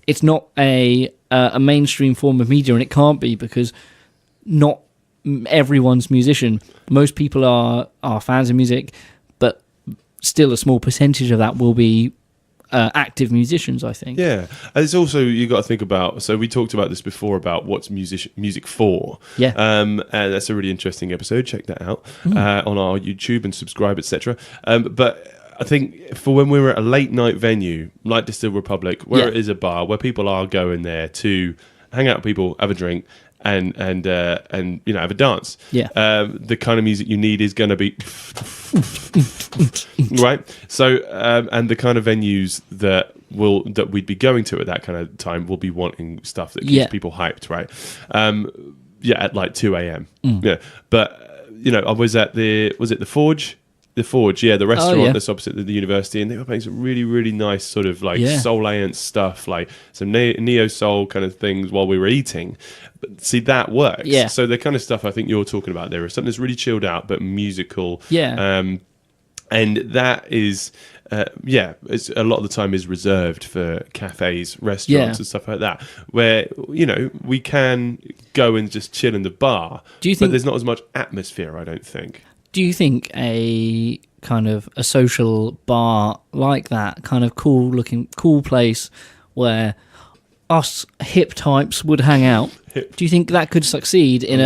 Speaker 3: it's not a mainstream form of media, and it can't be because not everyone's musician. Most people are fans of music, but still a small percentage of that will be active musicians, I think.
Speaker 2: Yeah, and it's also you got to think about. So we talked about this before about what's music for.
Speaker 3: Yeah.
Speaker 2: And that's a really interesting episode. Check that out on our YouTube and subscribe, etc. But I think for when we were at a late night venue like Distilled Republic, where it is a bar where people are going there to hang out with people, have a drink, and have a dance.
Speaker 3: Yeah.
Speaker 2: The kind of music you need is going to be right. So and the kind of venues that we'd be going to at that kind of time will be wanting stuff that keeps people hyped, right? At like 2 a.m. Yeah, but I was at the Forge. The Forge, the restaurant that's opposite the university, and they were playing some really, really nice sort of like soul-ant stuff, like some neo-soul kind of things while we were eating. But see, that works.
Speaker 3: Yeah.
Speaker 2: So the kind of stuff I think you're talking about there is something that's really chilled out but musical.
Speaker 3: Yeah.
Speaker 2: And that is, it's a lot of the time is reserved for cafes, restaurants, and stuff like that, where we can go and just chill in the bar.
Speaker 3: Do you think?
Speaker 2: But there's not as much atmosphere, I don't think.
Speaker 3: Do you think a kind of a social bar like that, kind of cool place where us hip types would hang out? Do you think that could succeed in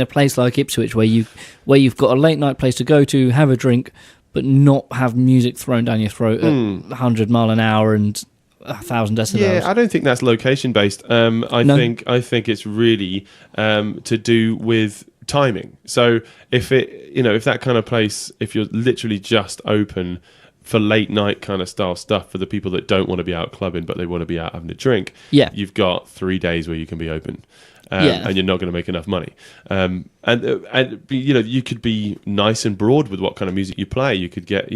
Speaker 3: a place like Ipswich where you've got a late night place to go to, have a drink, but not have music thrown down your throat at 100 mile an hour and 1,000 decibels?
Speaker 2: Yeah, I don't think that's location based. I think it's really to do with timing. So if that kind of place, if you're literally just open for late night kind of style stuff for the people that don't want to be out clubbing but they want to be out having a drink, you've got 3 days where you can be open. And you're not going to make enough money. And you could be nice and broad with what kind of music you play. You could get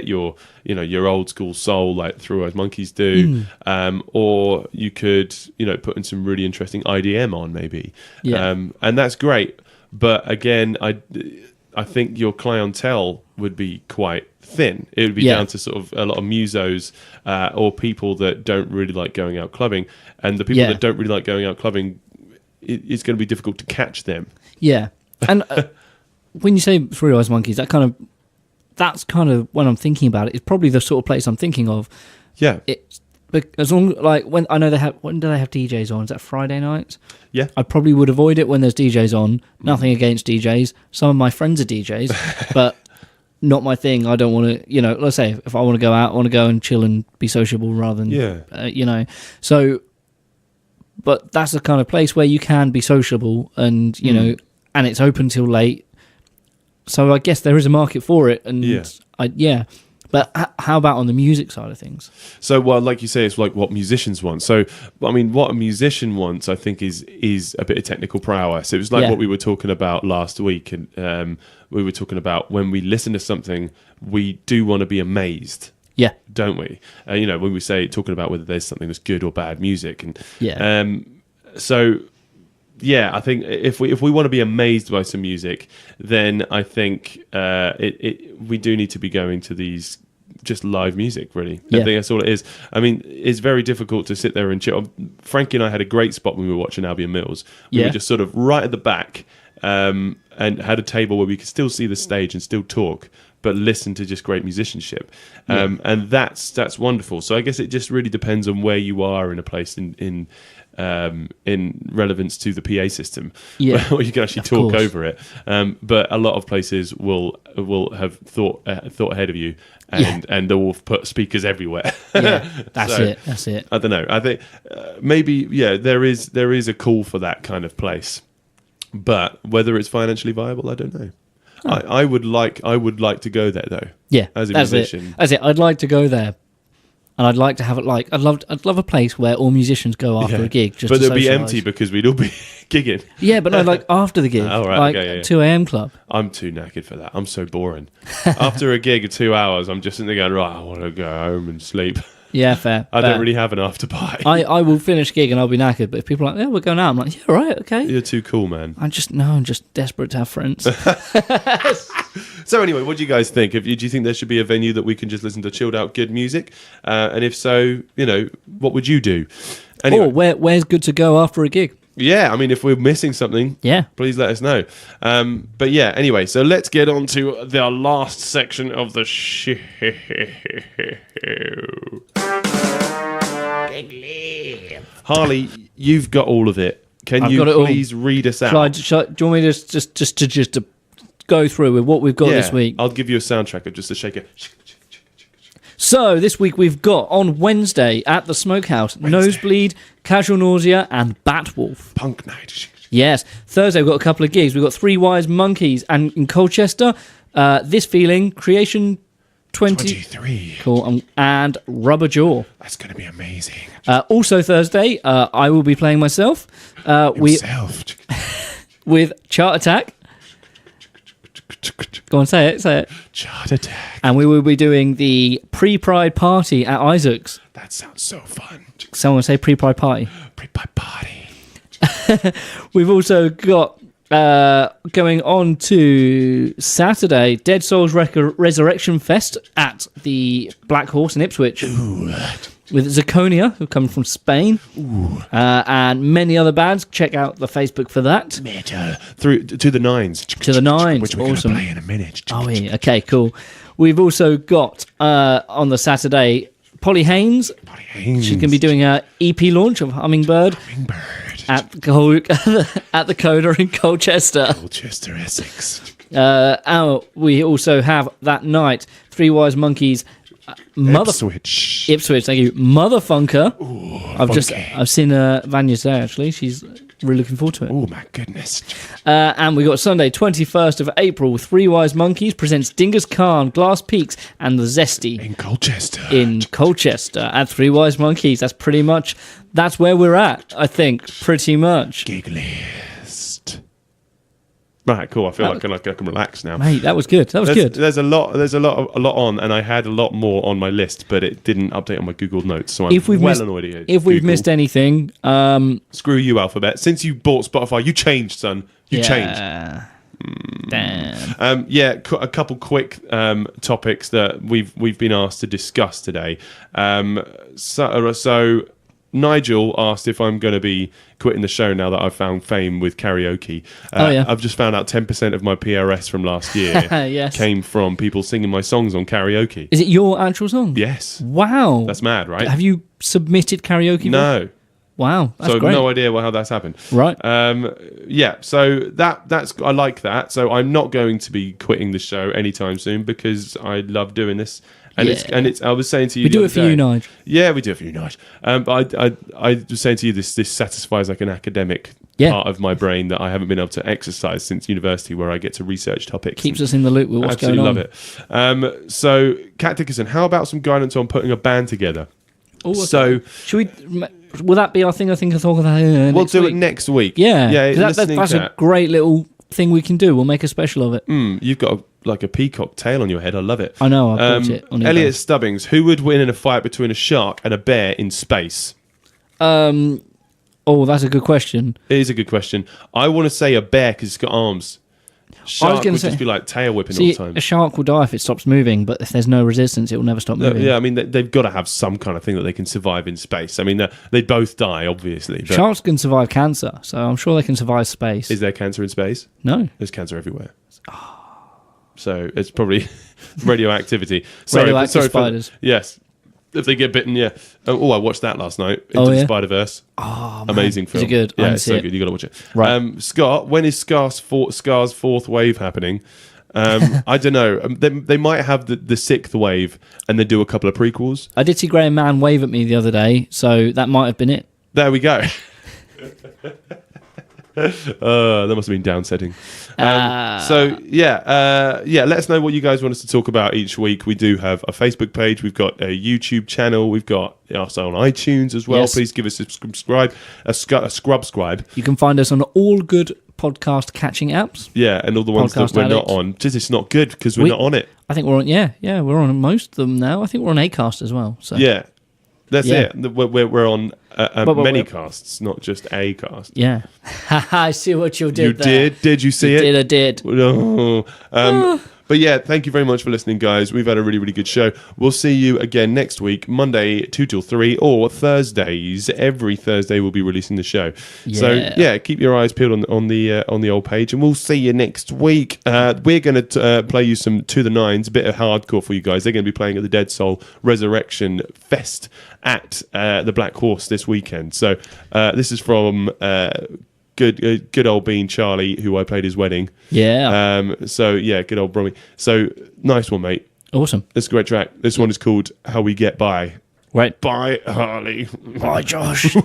Speaker 2: your old school soul like Through Eyes Monkeys do, or you could put in some really interesting IDM on maybe. And that's great. But again, I think your clientele would be quite thin. It would be
Speaker 3: Yeah.
Speaker 2: down to sort of a lot of musos or people that don't really like going out clubbing, and the people
Speaker 3: Yeah.
Speaker 2: that don't really like going out clubbing, it's going to be difficult to catch them.
Speaker 3: Yeah, and when you say Three Wise Monkeys, that's kind of when I'm thinking about it. It's probably the sort of place I'm thinking of.
Speaker 2: Yeah,
Speaker 3: It's as long like when I know when do they have DJs on? Is that Friday nights?
Speaker 2: yeah.
Speaker 3: I probably would avoid it when there's DJs on. Nothing against DJs. Some of my friends are DJs, but not my thing. I don't want to, let's say if I want to go out, I want to go and chill and be sociable rather than, So, but that's the kind of place where you can be sociable and, and it's open till late. So I guess there is a market for it. And But how about on the music side of things?
Speaker 2: So, well, like you say, it's like what musicians want. So, I mean, what a musician wants, I think, is a bit of technical prowess. It was like what we were talking about last week, and we were talking about when we listen to something, we do want to be amazed, don't we? When we say talking about whether there's something that's good or bad music, and so. Yeah, I think if we want to be amazed by some music, then I think we do need to be going to these just live music, really. I think that's all it is. I mean, it's very difficult to sit there and chill. Frankie and I had a great spot when we were watching Albion Mills. We were just sort of right at the back and had a table where we could still see the stage and still talk, but listen to just great musicianship. And that's wonderful. So I guess it just really depends on where you are in a place in relevance to the PA system, where you can actually talk over it. But a lot of places will have thought ahead of you, and they will put speakers everywhere.
Speaker 3: That's it.
Speaker 2: I don't know. I think maybe there is a call for that kind of place, but whether it's financially viable, I don't know. I would like to go there though.
Speaker 3: Yeah,
Speaker 2: as a musician,
Speaker 3: that's it. I'd like to go there. And I'd like to have it I'd love a place where all musicians go after a gig. Just
Speaker 2: but
Speaker 3: to
Speaker 2: it'd be
Speaker 3: socialise.
Speaker 2: empty because we'd all be gigging.
Speaker 3: Yeah, but no, like after the gig.
Speaker 2: Oh, right,
Speaker 3: like
Speaker 2: okay,
Speaker 3: 2 a.m. club.
Speaker 2: I'm too knackered for that. I'm so boring. After a gig of 2 hours, I'm just sitting there going, right, I want to go home and sleep.
Speaker 3: Yeah, fair.
Speaker 2: I don't really have an after party.
Speaker 3: I will finish gig and I'll be knackered. But if people are like, yeah, we're going out, I'm like, yeah, right, okay.
Speaker 2: You're too cool, man.
Speaker 3: I'm just desperate to have friends.
Speaker 2: So anyway, what do you guys think? Do you think there should be a venue that we can just listen to chilled out good music? And if so, what would you do? Anyway,
Speaker 3: or where's good to go after a gig?
Speaker 2: Yeah, I mean, if we're missing something, please let us know. But yeah, anyway, so let's get on to the last section of the show. Harley, you've got all of it. Can you please read us out?
Speaker 3: Do you want me to just to go through with what we've got this week?
Speaker 2: I'll give you a soundtrack of just a shaker.
Speaker 3: So this week we've got on Wednesday at the Smokehouse, Nosebleed, Casual Nausea, and Batwolf.
Speaker 2: Punk night.
Speaker 3: Yes. Thursday we've got a couple of gigs. We've got Three Wise Monkeys and in Colchester, This Feeling, Creation
Speaker 2: 23.
Speaker 3: Cool. And Rubber Jaw.
Speaker 2: That's going to be amazing.
Speaker 3: Also Thursday, I will be playing myself. With Chart Attack. Go on, say it.
Speaker 2: Chart Attack.
Speaker 3: And we will be doing the pre-Pride party at Isaac's.
Speaker 2: That sounds so fun.
Speaker 3: Someone say pre-Pride party.
Speaker 2: Pre-Pride party.
Speaker 3: We've also got going on to Saturday, Dead Souls Resurrection Fest at the Black Horse in Ipswich.
Speaker 2: Ooh.
Speaker 3: With Zirconia, who come from Spain, and many other bands. Check out the Facebook for that.
Speaker 2: Metal through to the nines.
Speaker 3: To the nines,
Speaker 2: which we're going to play in a minute.
Speaker 3: Oh, yeah. Okay, cool. We've also got on the Saturday Polly Haynes. She's going to be doing an EP launch of Hummingbird. At the Coda in Colchester.
Speaker 2: Colchester, Essex.
Speaker 3: We also have that night Three Wise Monkeys. Ipswich, thank you. Motherfunker.
Speaker 2: Ooh,
Speaker 3: I've seen Vanya today actually. She's really looking forward to it.
Speaker 2: Oh my goodness.
Speaker 3: And we got Sunday, 21st of April. Three Wise Monkeys presents Dingus Khan, Glass Peaks, and the Zesty in Colchester at Three Wise Monkeys. That's where we're at. I think pretty much.
Speaker 2: Gig list. Right, cool. I feel like I can relax now.
Speaker 3: Mate, that was good.
Speaker 2: There's a lot on, and I had a lot more on my list, but it didn't update on my Google Notes, so I'm annoyed here.
Speaker 3: If we've missed anything,
Speaker 2: screw you, Alphabet. Since you bought Spotify, you changed, son. You changed.
Speaker 3: Damn.
Speaker 2: A couple quick topics that we've been asked to discuss today. So Nigel asked if I'm going to be quitting the show now that I've found fame with karaoke. I've just found out 10% of my PRS from last year
Speaker 3: Yes.
Speaker 2: came from people singing my songs on karaoke.
Speaker 3: Is it your actual song?
Speaker 2: Yes.
Speaker 3: Wow.
Speaker 2: That's mad, right?
Speaker 3: Have you submitted karaoke?
Speaker 2: No.
Speaker 3: Wow. That's
Speaker 2: So
Speaker 3: great.
Speaker 2: no idea how that's happened.
Speaker 3: Right.
Speaker 2: So that's I like that. So I'm not going to be quitting the show anytime soon because I love doing this. And it's. I was saying to you,
Speaker 3: We do it for you, Nige.
Speaker 2: Yeah, we do it for you, Nige. But I was saying to you, this satisfies like an academic part of my brain that I haven't been able to exercise since university, where I get to research topics.
Speaker 3: Keeps us in the loop with what's going on.
Speaker 2: Absolutely love it. So, Kat Dickerson, how about some guidance on putting a band together?
Speaker 3: Oh, okay.
Speaker 2: So,
Speaker 3: should we? Will that be our thing? I think I'll talk about that.
Speaker 2: We'll do it next week.
Speaker 3: Yeah, that's
Speaker 2: Kat.
Speaker 3: a great little thing we can do. We'll make a special of it.
Speaker 2: You've got like a peacock tail on your head. I love it.
Speaker 3: I know. I bought it on
Speaker 2: Elliot
Speaker 3: eBay.
Speaker 2: Stubbings, who would win in a fight between a shark and a bear in space?
Speaker 3: Oh, that's a good question.
Speaker 2: It is a good question. I want to say a bear because it's got arms. Shark
Speaker 3: gonna
Speaker 2: would
Speaker 3: say-
Speaker 2: just be like tail whipping all
Speaker 3: See,
Speaker 2: the time.
Speaker 3: a shark will die if it stops moving, but if there's no resistance, it will never stop moving.
Speaker 2: Yeah, I mean, they've got to have some kind of thing that they can survive in space. I mean, they both die, obviously. But
Speaker 3: Sharks can survive cancer, so I'm sure they can survive space.
Speaker 2: is there cancer in space?
Speaker 3: No.
Speaker 2: There's cancer everywhere. So it's probably radioactivity. Sorry,
Speaker 3: Radioactive spiders.
Speaker 2: Yes. If they get bitten, yeah. I watched that last night. Into the Spider-Verse.
Speaker 3: Oh,
Speaker 2: Amazing film.
Speaker 3: Is it good? I
Speaker 2: Yeah,
Speaker 3: didn't
Speaker 2: it's
Speaker 3: see
Speaker 2: so
Speaker 3: it.
Speaker 2: good. You got to watch it.
Speaker 3: Right.
Speaker 2: Scott, when is Scar's fourth wave happening? I don't know. They might have the sixth wave and then do a couple of prequels.
Speaker 3: I did see Graham Mann wave at me the other day, so that might have been it.
Speaker 2: There we go. That must have been downsetting. Let us know what you guys want us to talk about each week. We do have a Facebook page. We've got a YouTube channel. We've got us on iTunes as well.
Speaker 3: Yes.
Speaker 2: Please give us a subscribe, a scrub.
Speaker 3: You can find us on all good podcast catching apps.
Speaker 2: Yeah, and all the ones
Speaker 3: Podcast
Speaker 2: that we're
Speaker 3: Addict.
Speaker 2: not on. Just it's not good because we're not on it.
Speaker 3: I think we're on. Yeah, we're on most of them now. I think we're on Acast as well. So
Speaker 2: Yeah, that's
Speaker 3: Yeah.
Speaker 2: it. We're on
Speaker 3: But
Speaker 2: many
Speaker 3: we're-
Speaker 2: casts, not just a cast.
Speaker 3: yeah. I see what you did.
Speaker 2: You
Speaker 3: there.
Speaker 2: did? Did you see
Speaker 3: You
Speaker 2: it?
Speaker 3: did. I did.
Speaker 2: No. But yeah, thank you very much for listening, guys. We've had a really, really good show. We'll see you again next week, Monday 2 till 3, or Thursdays. Every Thursday we'll be releasing the show. So yeah, keep your eyes peeled on the old page, and we'll see you next week. We're going to play you some To the Nines, a bit of hardcore for you guys. They're going to be playing at the Dead Soul Resurrection Fest at the Black Horse this weekend. So this is from good old Bean Charlie, who I played his wedding.
Speaker 3: Yeah.
Speaker 2: So yeah, good old Brummy. So nice one, mate.
Speaker 3: Awesome.
Speaker 2: It's a great track. This one is called How We Get By.
Speaker 3: Right.
Speaker 2: Bye, Harley.
Speaker 3: Bye, Josh.